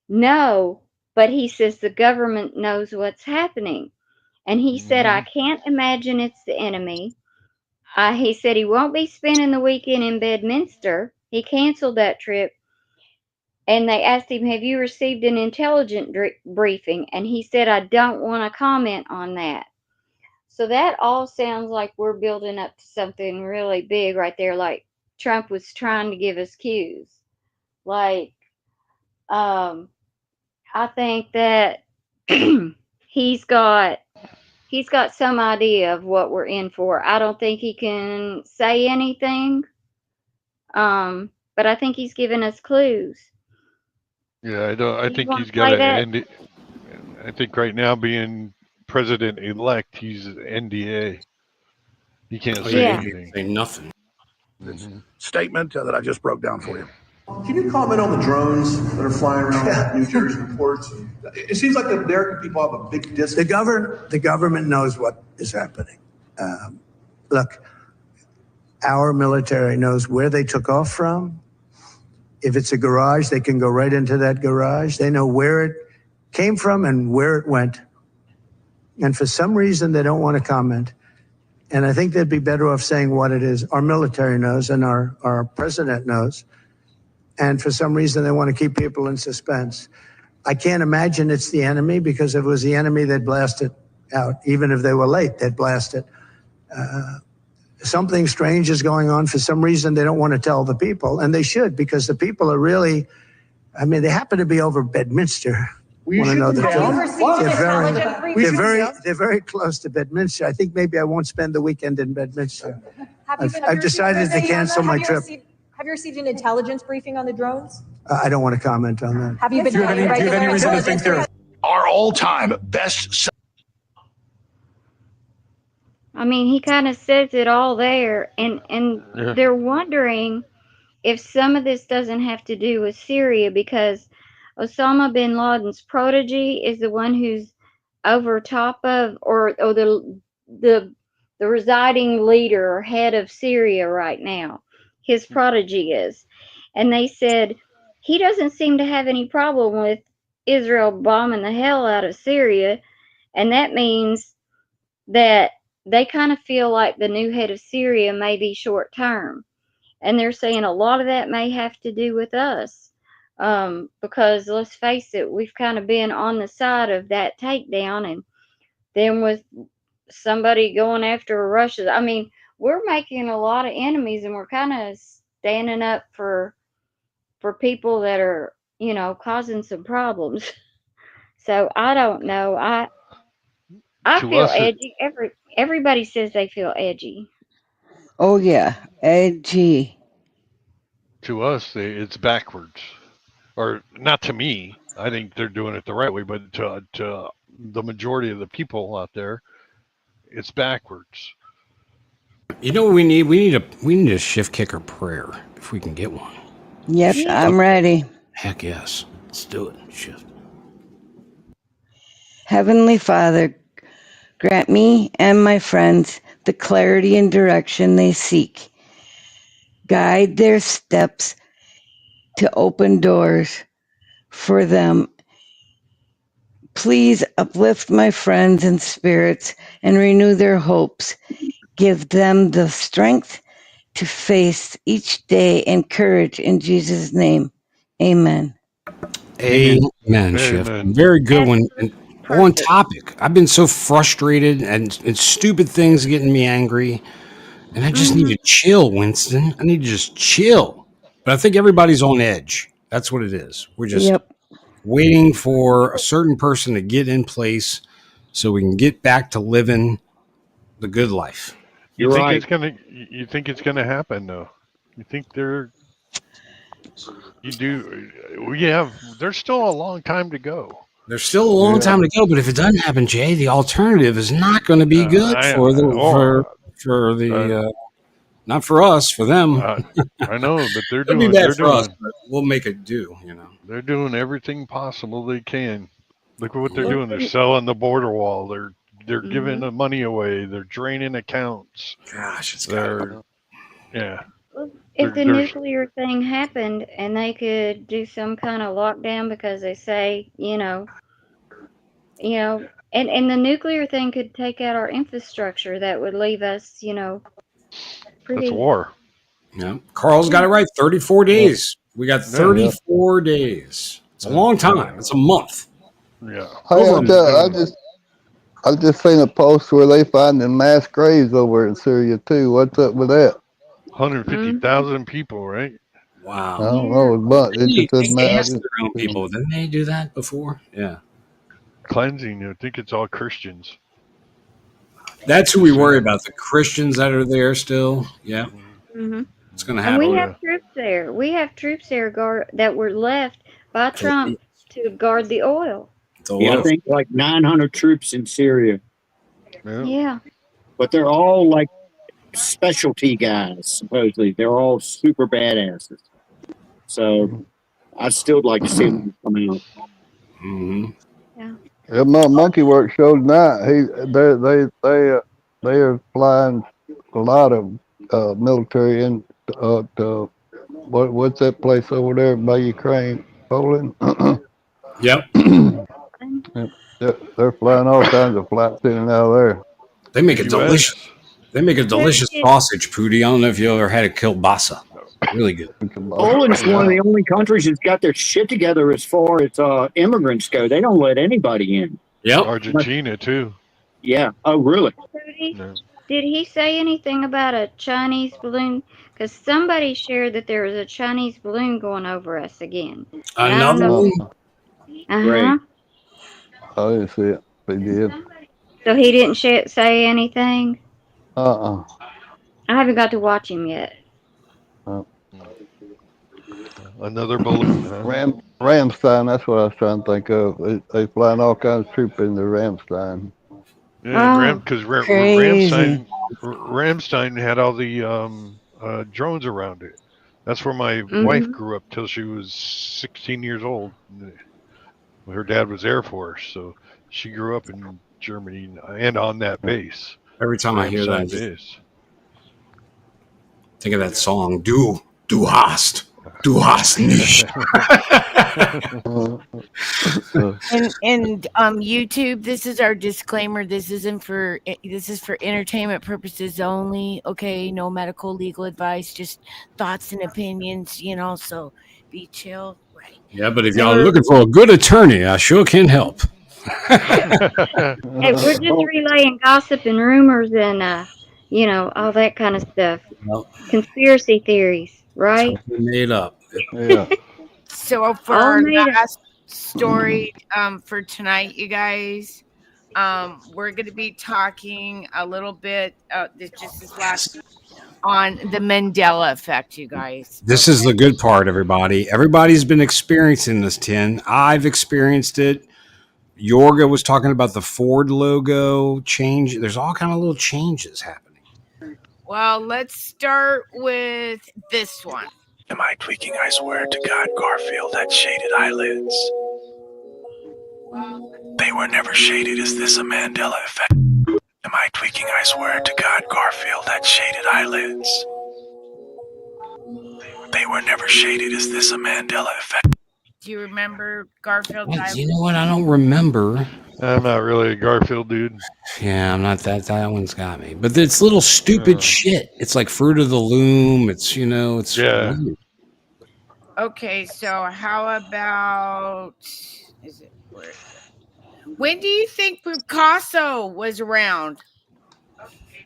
No, but he says the government knows what's happening. And he said, I can't imagine it's the enemy. He said he won't be spending the weekend in Bedminster. He canceled that trip. And they asked him, have you received an intelligence briefing? And he said, I don't want to comment on that. So that all sounds like we're building up to something really big right there. Like Trump was trying to give us cues. Like, I think that he's got some idea of what we're in for. I don't think he can say anything, but I think he's giving us clues. Yeah, I don't. I You think want he's to got play to that? end it. I think right now, being president elect, he's NDA. He can't say Yeah. anything. Say nothing. Statement that I just broke down for you. Can you comment on the drones that are flying around New Jersey ports? It seems like the American people have a big disconnect. The government knows what is happening. Look, our military knows where they took off from. If it's a garage, they can go right into that garage. They know where it came from and where it went. And for some reason, they don't want to comment. And I think they'd be better off saying what it is. Our military knows and our president knows. And for some reason, they want to keep people in suspense. I can't imagine it's the enemy, because if it was the enemy, they'd blast it out. Even if they were late, they'd blast it. Something strange is going on. For some reason, they don't want to tell the people, and they should, because the people are really, I mean, they happen to be over Bedminster. We should know the truth. They're very close to Bedminster. I think maybe I won't spend the weekend in Bedminster. I've decided to cancel my trip. Have you received an intelligence briefing on the drones? I don't want to comment on that. Have you been having regular intelligence briefings? Our all-time best. I mean, he kind of says it all there, and Yeah. they're wondering if some of this doesn't have to do with Syria, because Osama bin Laden's protege is the one who's over top of, or the residing leader or head of Syria right now. His protege is, and they said he doesn't seem to have any problem with Israel bombing the hell out of Syria, and that means that they kind of feel like the new head of Syria may be short term. And they're saying a lot of that may have to do with us. Because let's face it, we've kind of been on the side of that takedown, and then with somebody going after Russia, I mean, we're making a lot of enemies, and we're kind of standing up for people that are, you know, causing some problems. So I don't know. I To feel us, edgy. Everybody says they feel edgy. Oh yeah, edgy. to us, it's backwards, or not to me. I think they're doing it the right way, but to the majority of the people out there, it's backwards. You know what we need? We need a shift kicker prayer if we can get one. Yep, I'm ready. Heck yes. Let's do it. Shift. Heavenly Father, grant me and my friends the clarity and direction they seek. Guide their steps to open doors for them. Please uplift my friends and spirits and renew their hopes. Give them the strength to face each day and courage in Jesus' name. Amen. Amen, Shift. Amen. Very good one. And on topic. I've been so frustrated and stupid things getting me angry. And I just need to chill, Winston. I need to just chill. But I think everybody's on edge. That's what it is. We're just waiting for a certain person to get in place so we can get back to living the good life. You think it's gonna happen though? You think there's still a long time to go. There's still a long time to go, but if it doesn't happen, Jay, the alternative is not going to be good not for us, for them. I know, but they're It'll doing. be bad They're for doing. us, but we'll make it do. You know, they're doing everything possible they can. Look at what they're doing. They're selling the border wall. They're giving the money away. They're draining accounts. Gosh, it's yeah. If the nuclear thing happened and they could do some kind of lockdown because they say, and the nuclear thing could take out our infrastructure, that would leave us, pretty. That's war. Yeah, Carl's got it right. 34 days. We got 34 days. It's a long time. It's a month. Yeah. Hey, I just seen a post where they finding mass graves over in Syria too. What's up with that? 150,000 people, right? I Wow. don't know, but it They just doesn't matter. gassed their own people. Didn't they do that before? Yeah. Cleansing. I think it's all Christians. That's who we worry about. The Christians that are there still. Yeah. Mm-hmm. It's going to And we happen. have troops there. We have troops there that were left by Trump to guard the oil. Yeah, I think like 900 troops in Syria, Yeah. but they're all like specialty guys. Supposedly, they're all super badasses. So I'd still like to see them come out. Mm-hmm. Yeah. Yeah, Monkey Work showed tonight. They are flying a lot of military in to what's that place over there by Ukraine, Poland? Yep. They're flying all kinds of flights in and out of there. They make a The delicious. U.S. They make a delicious sausage, Pooty. I don't know if you ever had a kielbasa. Really good. Poland's one of the only countries that's got their shit together as far as immigrants go. They don't let anybody in. Yep. Argentina too. Yeah. Oh, really? No. Did he say anything about a Chinese balloon? Because somebody shared that there was a Chinese balloon going over us again. And I don't Another know. one. Uh-huh. I didn't see it. They did. So he didn't say anything? Uh-uh. I haven't got to watch him yet. Another balloon, huh? Ramstein, that's what I was trying to think of. They flying all kinds of troops into Ramstein. Yeah, because Crazy. Ramstein had all the drones around it. That's where my wife Mm-hmm. grew up till she was 16 years old. Her dad was Air Force, so she grew up in Germany and on that base. Every time I hear that, I Ramstein just base. think of that song. Du hast nicht. And YouTube, this is our disclaimer. This is for entertainment purposes only. Okay, no medical legal advice, just thoughts and opinions, so be chill. Right. Yeah, but if y'all are looking for a good attorney, I sure can help. Hey, we're just relaying gossip and rumors and all that kind of stuff. Well, Conspiracy theories, right? totally made up. Yeah. So for All our made up. last story for tonight, you guys, we're going to be talking a little bit this last on the Mandela Effect, you guys. This is the good part, everybody. Everybody's been experiencing this, Tin. I've experienced it. Yorga was talking about the Ford logo change. There's all kind of little changes happening. Well, let's start with this one. Am I tweaking? I swear to God, Garfield had shaded eyelids. They were never shaded. Is this a Mandela effect? Am I tweaking? I swear to God, Garfield had shaded eyelids. They were never shaded. Is this a Mandela effect? Do you remember Garfield's Well, you know what? I don't remember. I'm not really a Garfield dude. Yeah, I'm not that. That one's got me. But it's little stupid shit. It's like Fruit of the Loom. It's it's weird. Okay, so how about when do you think Picasso was around?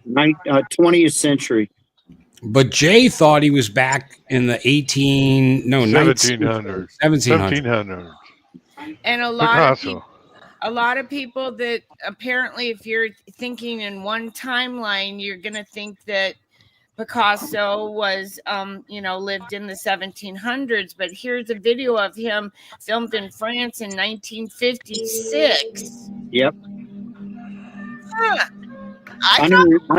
20th century. But Jay thought he was back in the 1700s. 1700s. And a lot of people that apparently, if you're thinking in one timeline, you're gonna think that Picasso was lived in the 1700s, but here's a video of him filmed in France in 1956. Yep. Huh. I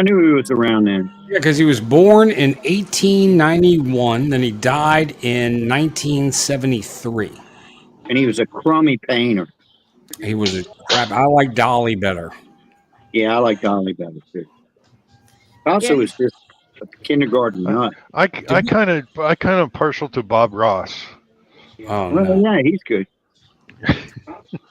knew he was around then. Yeah, because he was born in 1891, then he died in 1973. And he was a crummy painter. He was a crap. I like Dolly better. Yeah, I like Dolly better too. Also, was just a kindergarten nut. I kind of partial to Bob Ross. Oh well, yeah, he's good.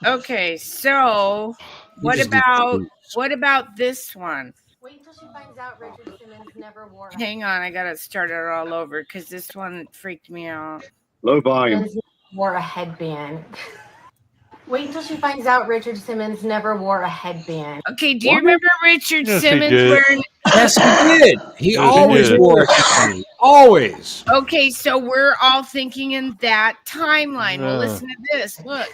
Okay, so what about this one? Wait until she finds out Richard Simmons never wore. Hang on, I gotta start it all over because this one freaked me out. Low volume. Wore a headband. Wait until she finds out Richard Simmons never wore a headband. Okay, do you remember Richard Yes, he Simmons did. wearing? Yes, he did. He Yes, he always did. wore a headband. Always. Okay, so we're all thinking in that timeline. Well, Yeah. listen to this. Look.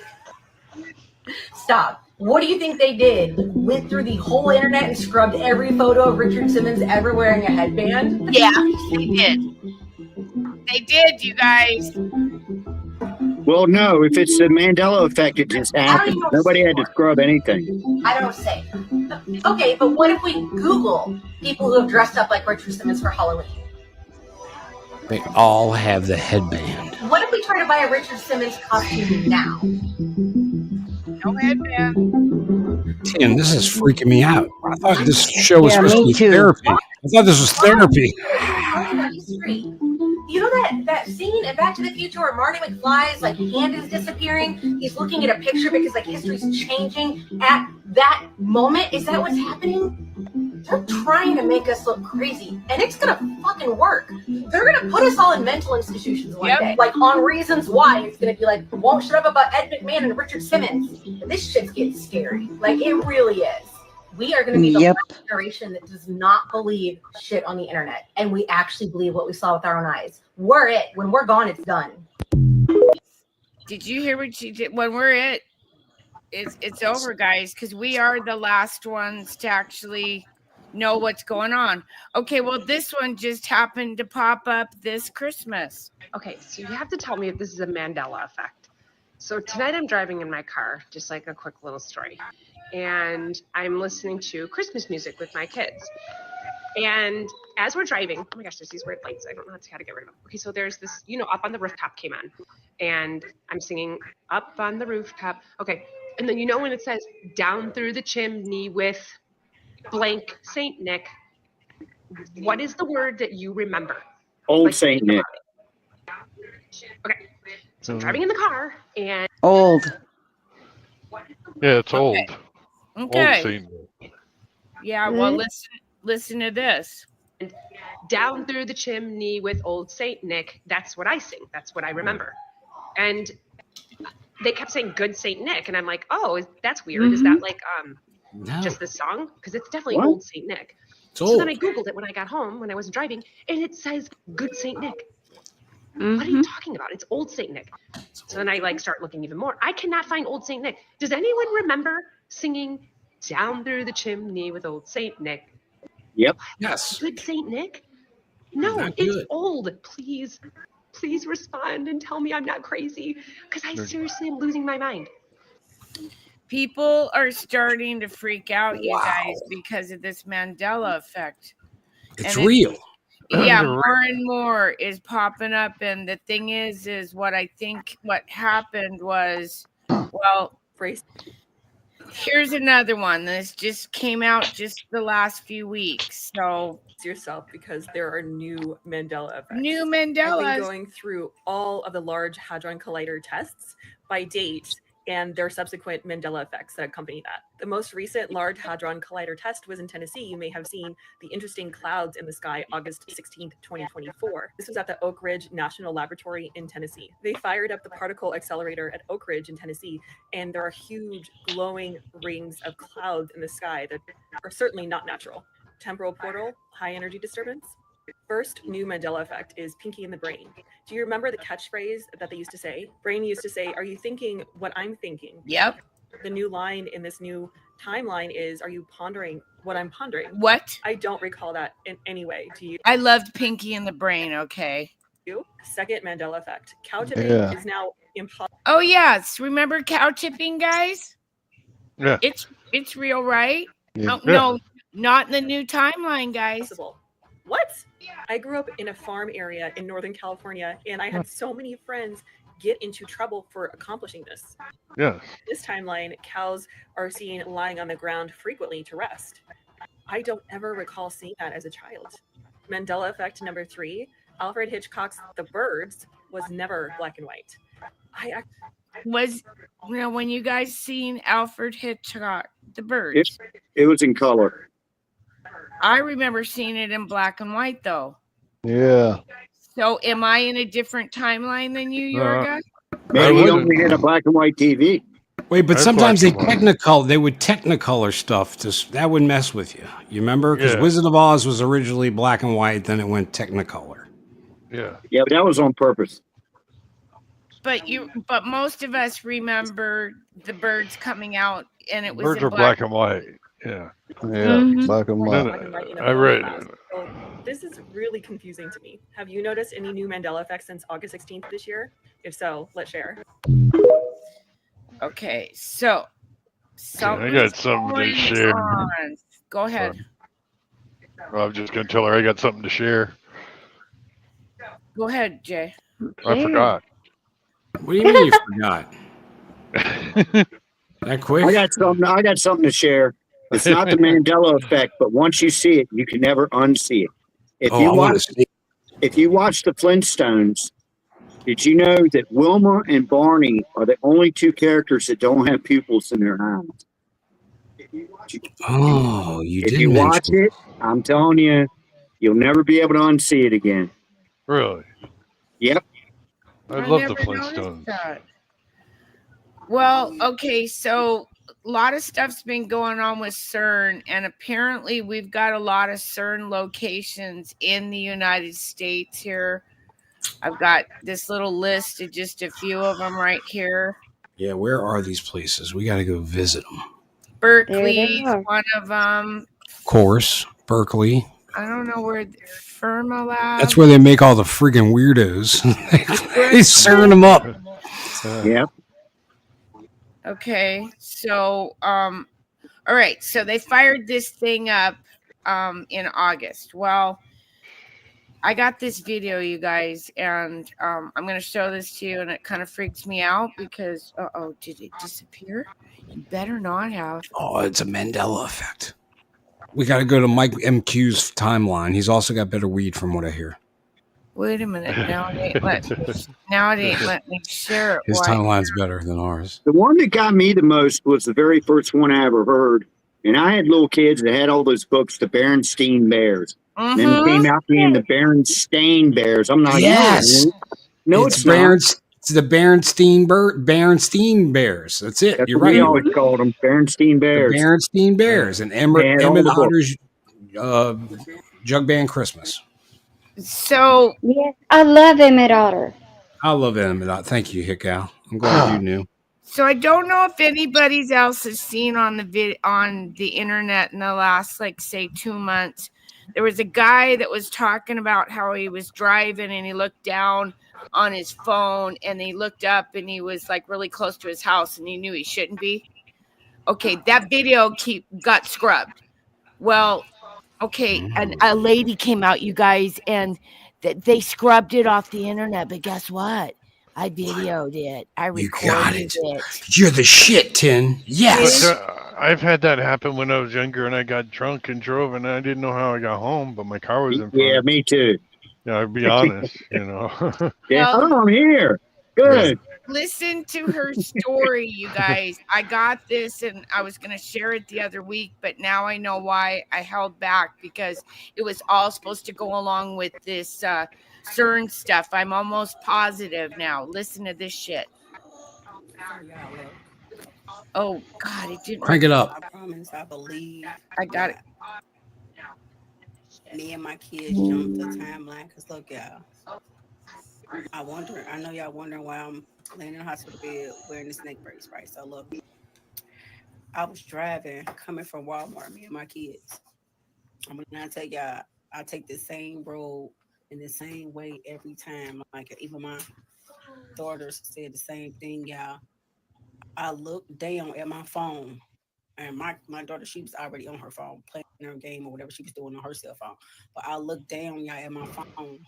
Stop. What do you think they did? Went through the whole internet and scrubbed every photo of Richard Simmons ever wearing a headband? Yeah, they did. They did, you guys. Well, no, if it's the Mandela effect, it just happened. Nobody had to scrub anything. I don't say. Okay, but what if we Google people who have dressed up like Richard Simmons for Halloween? They all have the headband. What if we try to buy a Richard Simmons costume now? No headband. Tim, this is freaking me out. I thought this show was supposed to me be too. therapy. I thought this was therapy. History. You know that scene in Back to the Future where Marty McFly's like hand is disappearing? He's looking at a picture because like history's changing at that moment. Is that what's happening? They're trying to make us look crazy, and it's gonna fucking work. They're gonna put us all in mental institutions one day, like on reasons why. It's gonna be like, won't shut up about Ed McMahon and Richard Simmons. This shit's getting scary. Like it really is. We are going to be the last generation that does not believe shit on the internet, and we actually believe what we saw with our own eyes. We're it. When we're gone, it's done. Did you hear what she did? When we're it, it's over, guys, because we are the last ones to actually know what's going on. Okay, well, this one just happened to pop up this Christmas. Okay, so you have to tell me if this is a Mandela effect. So tonight I'm driving in my car, just like a quick little story. And I'm listening to Christmas music with my kids. And as we're driving, oh my gosh, there's these weird lights. I don't know how to get rid of them. Okay, so there's this, Up on the Rooftop came on. And I'm singing Up on the Rooftop. Okay, and then when it says down through the chimney with blank Saint Nick, what is the word that you remember? Old Saint Nick. Okay, so I'm driving in the car and... Old. Yeah, it's old. Okay. Old Saint. Yeah, well, listen to this. Down through the chimney with old Saint Nick. That's what I sing. That's what I remember. And they kept saying good Saint Nick. And I'm like, oh, that's weird. Is that like just the song? Because it's definitely old Saint Nick. So then I Googled it when I got home, when I wasn't driving, and it says good Saint Nick. What are you talking about? It's old Saint Nick. So then I start looking even more. I cannot find old Saint Nick. Does anyone remember singing down through the chimney with old Saint Nick? Yep. Yes. Good Saint Nick? No, it's old. Please respond and tell me I'm not crazy, because I seriously am losing my mind. People are starting to freak out, you guys, because of this Mandela effect. It's real. Yeah, more and more is popping up, and the thing is what I think what happened was, well, here's another one. This just came out just the last few weeks. So yourself, because there are new Mandela effects. New Mandelas. I've been going through all of the Large Hadron Collider tests by date and their subsequent Mandela effects that accompany that. The most recent Large Hadron Collider test was in Tennessee. You may have seen the interesting clouds in the sky August 16th, 2024. This was at the Oak Ridge National Laboratory in Tennessee. They fired up the particle accelerator at Oak Ridge in Tennessee, and there are huge glowing rings of clouds in the sky that are certainly not natural. Temporal portal, high energy disturbance. First new Mandela effect is Pinky in the Brain. Do you remember the catchphrase that they used to say? Brain used to say, are you thinking what I'm thinking? Yep. The new line in this new timeline is, are you pondering what I'm pondering? What? I don't recall that in any way. Do you? I loved Pinky in the Brain, okay. Second Mandela effect. Cow tipping is now impossible. Oh, yes. Remember cow tipping, guys? Yeah. It's real, right? Yeah. Oh, no, not in the new timeline, guys. What? I grew up in a farm area in Northern California, and I had so many friends get into trouble for accomplishing this. Yeah. This timeline, cows are seen lying on the ground frequently to rest. I don't ever recall seeing that as a child. Mandela effect number 3, Alfred Hitchcock's The Birds was never black and white. When you guys seen Alfred Hitchcock, The Birds? It was in color. I remember seeing it in black and white, though. Yeah. So am I in a different timeline than you, Yorga? Maybe you only get a black and white TV. Wait, but That's sometimes they black and white. would technicolor stuff. That would mess with you. You remember? Because Yeah. Wizard of Oz was originally black and white, then it went technicolor. Yeah. Yeah, but that was on purpose. But most of us remember the birds coming out, and it was Birds in are black and white. Yeah. Yeah, black and white. Black and white in a I film read. class. So this is really confusing to me. Have you noticed any new Mandela effects since August 16th this year? If so, let's share. Okay, so I got something to share. on. Go ahead. Well, I'm just gonna tell her I got something to share. Go ahead, Jay. I forgot. What do you mean you forgot? That quick? I got something to share. It's not the Mandela effect, but once you see it, you can never unsee it. If you watch the Flintstones, did you know that Wilma and Barney are the only two characters that don't have pupils in their eyes? If you watch it, I'm telling you, you'll never be able to unsee it again. Really? Yep. I love the never noticed Flintstones. that. Well, okay, so a lot of stuff's been going on with CERN, and apparently we've got a lot of CERN locations in the United States here. I've got this little list of just a few of them right here. Yeah, where are these places? We got to go visit them. Berkeley's one of them. Of course, Berkeley. I don't know where Fermilab. That's where they make all the friggin' weirdos. They CERN them up. Yep. Okay, so all right, so they fired this thing up in August. Well, I got this video, you guys, and I'm gonna show this to you, and it kind of freaks me out because did it disappear? You better not have. Oh, it's a Mandela effect. We got to go to Mike MQ's timeline. He's also got better weed from what I hear. Wait a minute. Now it ain't let me share it. His timeline's better than ours. The one that got me the most was the very first one I ever heard. And I had little kids that had all those books, the Berenstain Bears. And then it came out being the Berenstain Bears. I'm not Yes. No, it's not. It's the Berenstain Bears. That's it. That's You're what right. we always called them, Berenstain Bears. The Berenstain Bears and Emmett Otter's Jug Band Christmas. So yes, I love Emmett Otter. I love Emmett Otter. Thank you, Hickow. I'm glad you knew. So I don't know if anybody else has seen on the internet in the last, like, say 2 months. There was a guy that was talking about how he was driving and he looked down on his phone and he looked up and he was like really close to his house and he knew he shouldn't be. Okay, that video got scrubbed. Well, okay, and a lady came out, you guys, and they scrubbed it off the internet. But guess what? I videoed it. I recorded it. You're the shit, Tin. Yes. But I've had that happen when I was younger and I got drunk and drove and I didn't know how I got home, but my car was in front. Yeah, me too. Yeah, I'll be honest, you know. Yeah, I'm here. Good. Listen to her story, you guys. I got this and I was going to share it the other week, but now I know why I held back, because it was all supposed to go along with this CERN stuff. I'm almost positive now. Listen to this shit. Oh, God, it didn't. Crank it up. I promise, I believe. I got it. Me and my kids jumped the timeline because look, y'all. I know y'all wondering why I'm laying in the hospital bed wearing the snake brace, right? So look, I was driving, coming from Walmart, me and my kids. I'm gonna tell y'all, I take the same road in the same way every time. Like even my daughters said the same thing, y'all. I looked down at my phone, and my daughter, she was already on her phone playing her game or whatever she was doing on her cell phone. But I looked down, y'all, at my phone.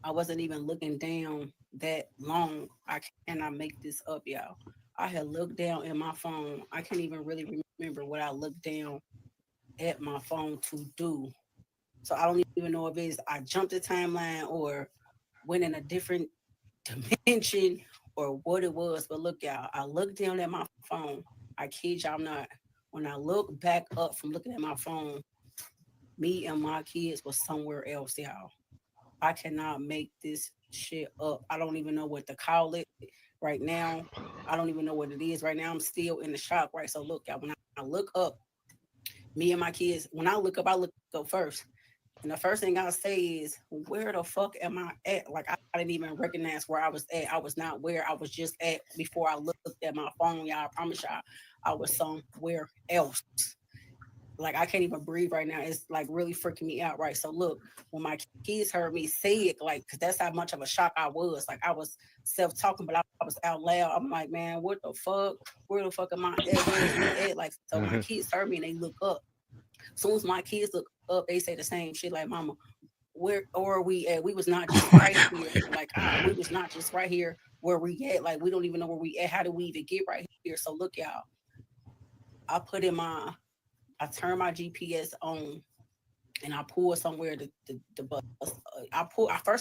I wasn't even looking down that long. I cannot make this up, y'all. I had looked down at my phone. I can't even really remember what I looked down at my phone to do. So I don't even know if it's I jumped the timeline or went in a different dimension or what it was. But look, y'all, I looked down at my phone. I kid y'all not. When I look back up from looking at my phone, me and my kids was somewhere else, y'all. I cannot make this shit up. I don't even know what to call it right now, I don't even know what it is. Right now, I'm still in the shock, right? So look, y'all, when I look up, me and my kids, when I look up first. And the first thing I say is, where the fuck am I at? Like, I didn't even recognize where I was at. I was not where I was just at before I looked at my phone, y'all. I promise y'all, I was somewhere else. Like, I can't even breathe right now. It's like really freaking me out, right? So look, when my kids heard me say it, like, because that's how much of a shock I was. Like, I was self-talking, but I was out loud. I'm like, man, what the fuck? Where the fuck am I at? Where is we at? Like, so my kids heard me and they look up. As soon as my kids look up, they say the same shit, like, mama, where are we at? We was not just right here. Like, we was not just right here where we at. Like, we don't even know where we at. How do we even get right here? So look, y'all, I turn my GPS on and I pull somewhere the bus. I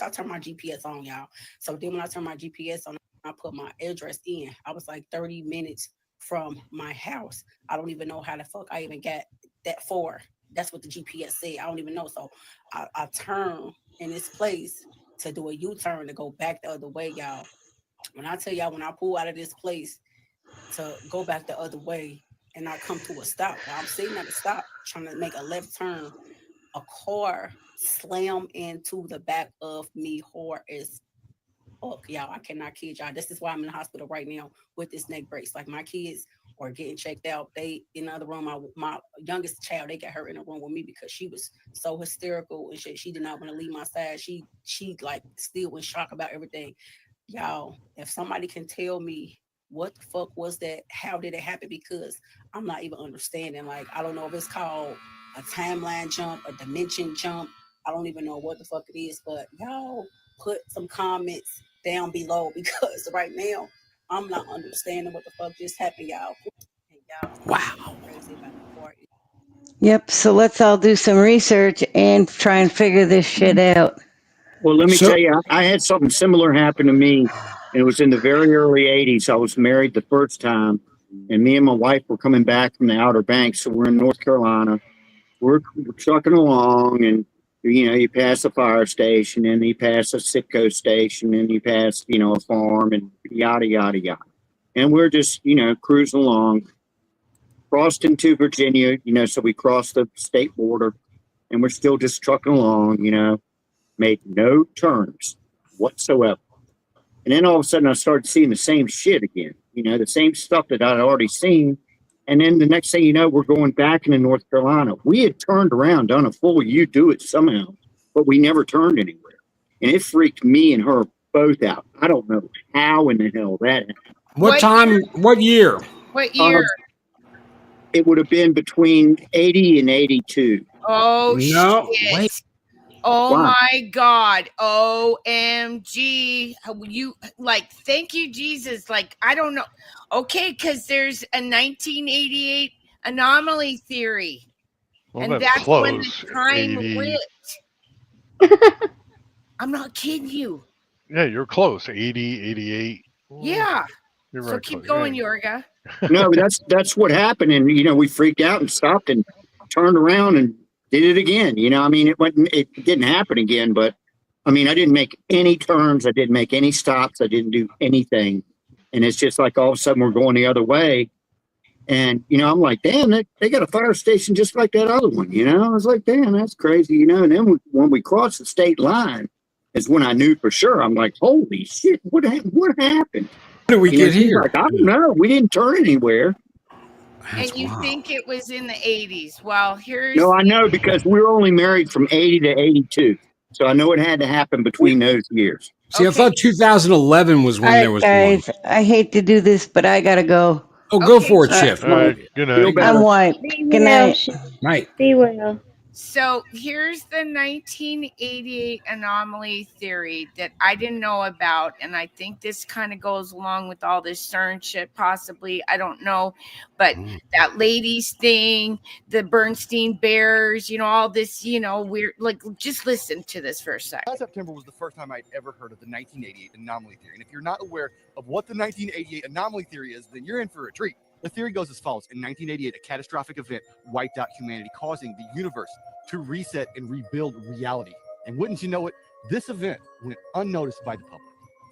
turn my GPS on, y'all. So then when I turn my GPS on, I put my address in. I was like 30 minutes from my house. I don't even know how the fuck I even got that far. That's what the GPS said. I don't even know. So I turn in this place to do a U-turn to go back the other way, y'all. When I tell y'all, when I pull out of this place to go back the other way and I come to a stop, while I'm sitting at a stop trying to make a left turn, a car slammed into the back of me hard as fuck, y'all. I cannot kid y'all. This is why I'm in the hospital right now with this neck brace. Like, my kids are getting checked out. They in the other room. My youngest child, they got her in the room with me because she was so hysterical and shit. She did not want to leave my side. She like still in shock about everything. Y'all, if somebody can tell me what the fuck was that, how did it happen, because I'm not even understanding. Like, I don't know if it's called a timeline jump, a dimension jump. I don't even know what the fuck it is, but y'all put some comments down below because right now I'm not understanding what the fuck just happened, y'all. And y'all, wow, crazy about the part. Yep. So let's all do some research and try and figure this shit out. Well, let me tell you, I had something similar happen to me. And it was in the very early 80s. I was married the first time, and me and my wife were coming back from the Outer Banks. So we're in North Carolina. We're trucking along, and you pass a fire station, and you pass a Sitco station, and you pass a farm, and yada yada yada. And we're just cruising along, crossed into Virginia. So we crossed the state border, and we're still just trucking along. Made no turns whatsoever. And then all of a sudden, I started seeing the same shit again. The same stuff that I'd already seen. And then the next thing you know, we're going back into North Carolina. We had turned around, done a full U-do-it somehow, but we never turned anywhere. And it freaked me and her both out. I don't know how in the hell that happened. What time? What year? What year? It would have been between 80 and 82. Oh, no, shit. wait. Oh, Why? my God. OMG. You, like, thank you, Jesus. Like, I don't know. Okay, because there's a 1988 anomaly theory. Well, and that's when the close. time 80. went. I'm not kidding you. Yeah, you're close. 80, 88. Yeah. You're So right keep close. going, Yeah. Yorga. No, that's what happened. And, we freaked out and stopped and turned around and did it again. It didn't happen again, but I didn't make any turns. I didn't make any stops. I didn't do anything. And it's just like all of a sudden we're going the other way. And, I'm like, damn, they got a fire station just like that other one. I was like, damn, that's crazy. And then when we crossed the state line is when I knew for sure. I'm like, holy shit, what happened? How did we get here? Like, I don't know. We didn't turn anywhere. And you think it was in the 80s. Well, here's... No, I know, because we were only married from 80 to 82. So I know it had to happen between those years. See, I thought 2011 was when All right, there was guys, one. I hate to do this, but I gotta go. Oh, go for it, Chip. All right. Good night. I'm wiped. Be Good well, night. Night. Be well. So here's the 1988 anomaly theory that I didn't know about. And I think this kind of goes along with all this CERN shit, possibly. I don't know. But that ladies thing, the Bernstein Bears, all this, weird, like, just listen to this for a sec. Last September was the first time I'd ever heard of the 1988 anomaly theory. And if you're not aware of what the 1988 anomaly theory is, then you're in for a treat. The theory goes as follows. In 1988, a catastrophic event wiped out humanity, causing the universe to reset and rebuild reality. And wouldn't you know it, this event went unnoticed by the public.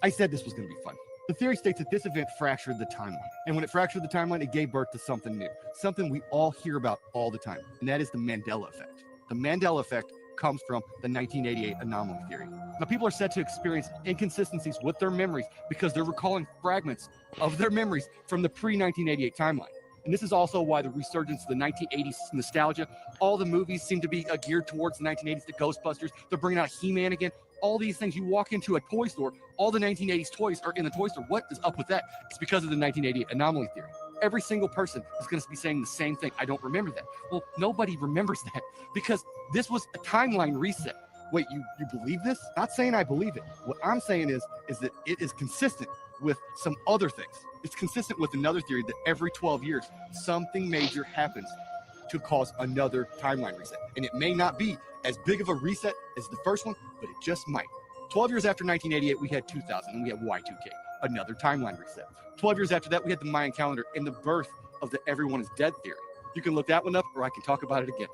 I said this was going to be fun. The theory states that this event fractured the timeline. And when it fractured the timeline, it gave birth to something new, something we all hear about all the time, and that is the Mandela Effect. The Mandela Effect comes from the 1988 anomaly theory. Now, people are said to experience inconsistencies with their memories because they're recalling fragments of their memories from the pre-1988 timeline. And this is also why the resurgence of the 1980s nostalgia, all the movies seem to be geared towards the 1980s, the Ghostbusters, they're bringing out He-Man again, all these things. You walk into a toy store, all the 1980s toys are in the toy store. What is up with that? It's because of the 1988 anomaly theory. Every single person is going to be saying the same thing. I don't remember that. Well, nobody remembers that because this was a timeline reset. Wait, you believe this? Not saying I believe it. What I'm saying is that it is consistent with some other things. It's consistent with another theory that every 12 years, something major happens to cause another timeline reset. And it may not be as big of a reset as the first one, but it just might. 12 years after 1988, we had 2000, and we had Y2K, another timeline reset. 12 years after that, we had the Mayan calendar and the birth of the everyone is dead theory. You can look that one up, or I can talk about it again.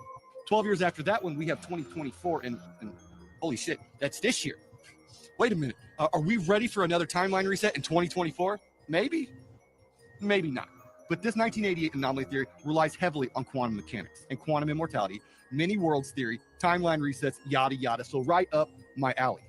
12 years after that one, we have 2024, and holy shit, that's this year. Wait a minute. Are we ready for another timeline reset in 2024? Maybe, maybe not. But this 1988 anomaly theory relies heavily on quantum mechanics and quantum immortality, many worlds theory, timeline resets, yada, yada. So right up my alley.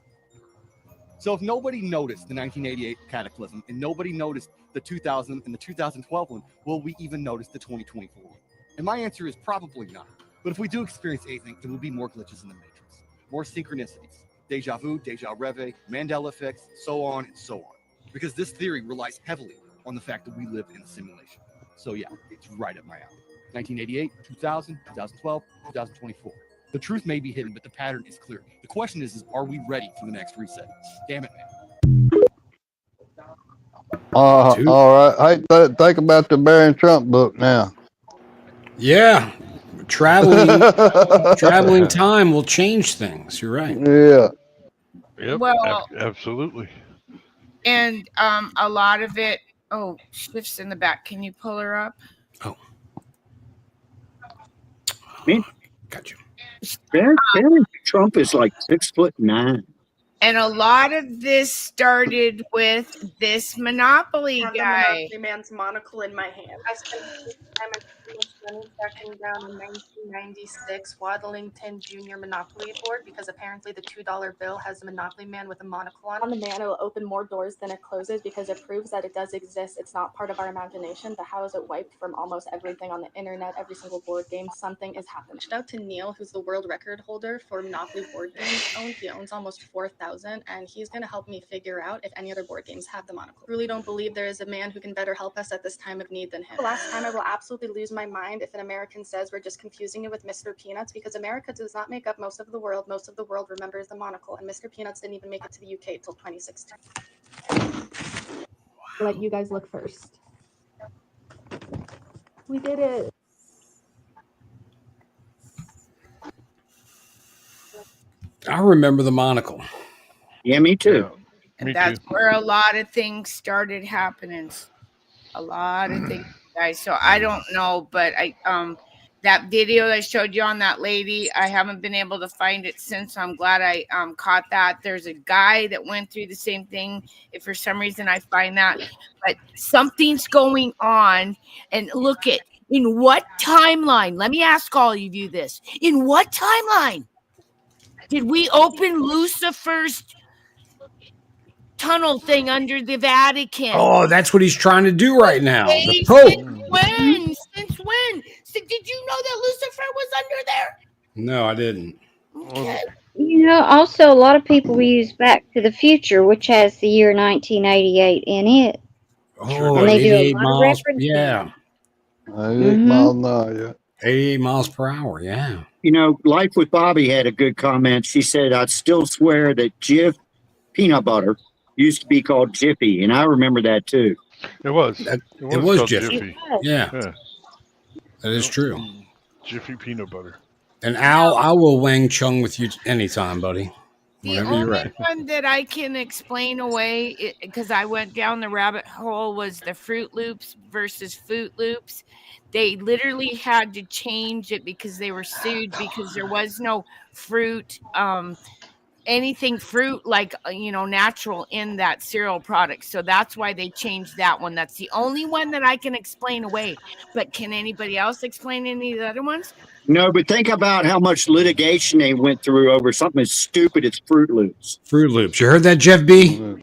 So if nobody noticed the 1988 cataclysm and nobody noticed the 2000 and the 2012 one, will we even notice the 2024 one? And my answer is probably not. But if we do experience anything, it will be more glitches in the matrix, more synchronicities, deja vu, deja reve, Mandela effects, so on and so on. Because this theory relies heavily on the fact that we live in a simulation. So yeah, it's right up my alley. 1988, 2000, 2012, 2024. The truth may be hidden, but the pattern is clear. The question is are we ready for the next reset? Damn it, man. All right. Hey, think about the Barron Trump book now. Yeah, traveling time will change things. You're right. Yeah. Yep. Well, Absolutely. and a lot of it. Oh, Swift's in the back. Can you pull her up? Oh, Me? Got you. Barron Trump is like 6'9". And a lot of this started with this Monopoly have the guy. Monopoly man's monocle in my hand. I spent time and so much money tracking down a 1996 Waddlington Jr. Monopoly board because apparently the $2 bill has a Monopoly man with a monocle on. On the man, it will open more doors than it closes because it proves that it does exist. It's not part of our imagination. But how is it wiped from almost everything on the internet, every single board game? Something is happening. Shout out to Neil, who's the world record holder for Monopoly board games owned. He owns almost 4,000, and he's going to help me figure out if any other board games have the monocle. Really don't believe there is a man who can better help us at this time of need than him. The last time I will absolutely lose my mind if an American says we're just confusing it with Mr. Peanuts, because America does not make up most of the world. Most of the world remembers the monocle, and Mr. Peanuts didn't even make it to the UK till 2016. Let you guys look first. We did it. I remember the monocle. Yeah, me too. Yeah, And that's where a lot of things started happening. A lot of things, guys. So I don't know, but that video that I showed you on that lady, I haven't been able to find it since. So I'm glad I caught that. There's a guy that went through the same thing. If for some reason I find that, but something's going on. And look at in what timeline? Let me ask all of you this: in what timeline did we open Lucifer's tunnel thing under the Vatican? Oh, that's what he's trying to do right now. The Since Pope. when? Since when? Did you know that Lucifer was under there? No, I didn't. Okay. You know, also a lot of people use Back to the Future, which has the year 1988 in it. Oh, and they do a 88 lot miles. of referencing. Yeah. 88 miles an hour, yeah. 88 miles per hour, yeah. You know, Life with Bobby had a good comment. She said, I'd still swear that Jif peanut butter used to be called Jiffy, and I remember that too. It was. It was called Jiffy. Yeah. That is true. Jiffy peanut butter. And Al, I will Wang Chung with you anytime, buddy. The Whenever you're only ready. one that I can explain away, because I went down the rabbit hole, was the Fruit Loops versus Food Loops. They literally had to change it because they were sued because there was no fruit anything fruit like natural in that cereal product. So that's why they changed that one. That's the only one that I can explain away. But can anybody else explain any of the other ones? No, but think about how much litigation they went through over something as stupid as Fruit Loops. Fruit Loops. You heard that, Jeff B?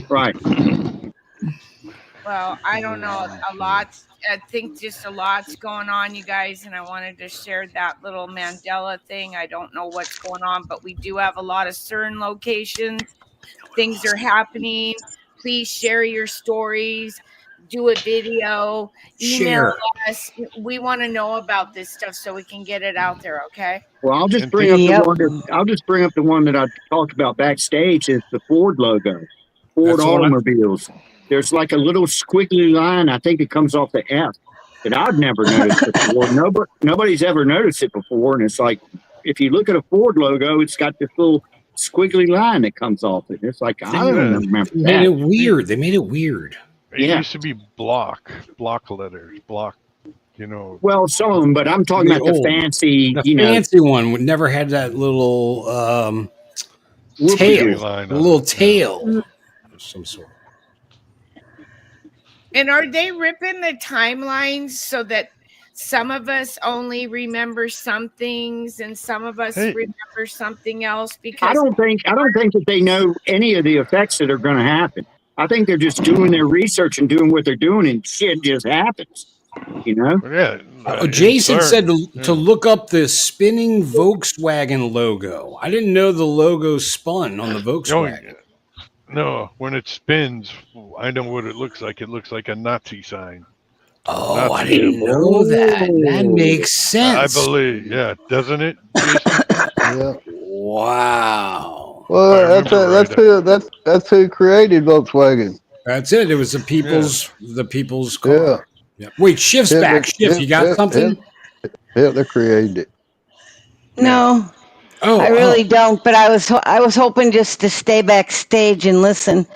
Right. Well, I don't know. A lot. I think just a lot's going on, you guys, and I wanted to share that little Mandela thing. I don't know what's going on, but we do have a lot of CERN locations. Things are happening. Please share your stories. Do a video. Email us. We want to know about this stuff so we can get it out there. Okay. Well, I'll just bring up the one that I talked about backstage is the Ford logo, Ford automobiles. There's like a little squiggly line. I think it comes off the F that I've never noticed before. Nobody's ever noticed it before. And it's like, if you look at a Ford logo, it's got this little squiggly line that comes off it. It's like, I don't remember that. They made it weird. They made it weird. It used to be block letters, Well, some of them, but I'm talking about the fancy, fancy one never had that little tail, line a little tail of some sort. And are they ripping the timelines so that some of us only remember some things and some of us remember something else? Because I don't think that they know any of the effects that are going to happen. I think they're just doing their research and doing what they're doing, and shit just happens. Yeah. Jason said to look up the spinning Volkswagen logo. I didn't know the logo spun on the Volkswagen. No, when it spins, I know what it looks like. It looks like a Nazi sign. Oh, I didn't know that. That makes sense. I believe, yeah, doesn't it? Yeah. Wow. Well, that's who created Volkswagen. That's it. It was the people's car. Yeah. Wait, Shift's back. Shift, you got something? Yeah, they created it. No. Oh, I really don't. But I was hoping just to stay backstage and listen.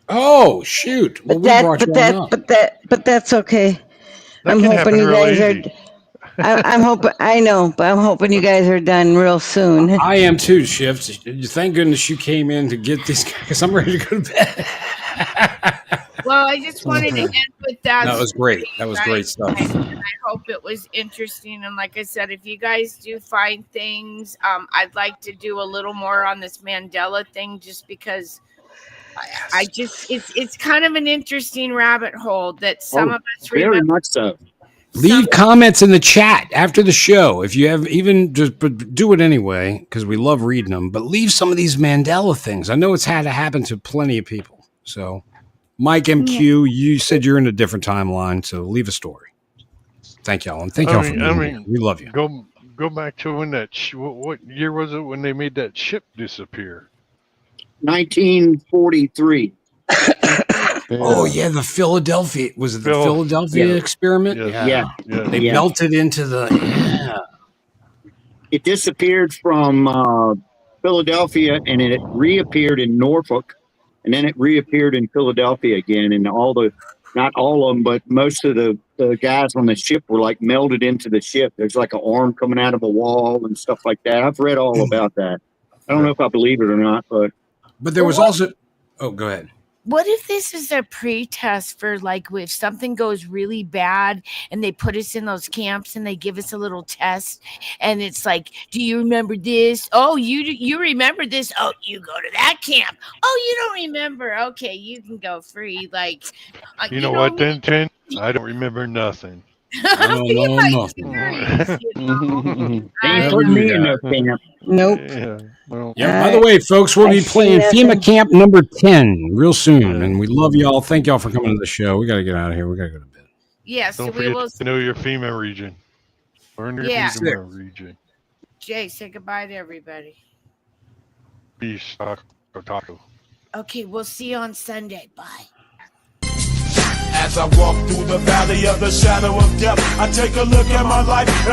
Oh shoot! Well, but that's okay. I'm hoping you guys are. I'm hoping. I know, but I'm hoping you guys are done real soon. I am too, Shift. Thank goodness you came in to get these guys, because I'm ready to go to bed. Well, I just wanted to end with that. That was great. That was great stuff. And I hope it was interesting. And like I said, if you guys do find things, I'd like to do a little more on this Mandela thing, just because it's kind of an interesting rabbit hole that some of us remember. Very much so. Leave comments in the chat after the show. If you have but do it anyway, because we love reading them. But leave some of these Mandela things. I know it's had to happen to plenty of people. So, Mike MQ, you said you're in a different timeline, so leave a story. Thank y'all, and thank y'all for being here. We love you. Go back to when what year was it when they made that ship disappear? 1943. Oh yeah, the Philadelphia Philadelphia experiment? Yeah. They melted into the It disappeared from Philadelphia and it reappeared in Norfolk, and then it reappeared in Philadelphia again, and not all of them, but most of the guys on the ship were like melded into the ship. There's like an arm coming out of a wall and stuff like that. I've read all about that. I don't know if I believe it or not, but there was also go ahead. What if this is a pre-test for, like, if something goes really bad and they put us in those camps and they give us a little test and it's like, do you remember this? Oh, you remember this? Oh, you go to that camp. Oh, you don't remember? Okay, you can go free. Like, you know what, Tin? I don't remember nothing. Nothing. Ain't putting me in no camp. Nope. By the way, folks, we'll be playing FEMA Camp number 10 real soon, and we love y'all. Thank y'all for coming to the show. We got to get out of here. We got to go to bed. Yes, don't forget to know your FEMA region. Learn your FEMA region. Jay, say goodbye to everybody. Peace, taco. Okay, we'll see you on Sunday. Bye. As I walk through the valley of the shadow of death, I take a look at my life and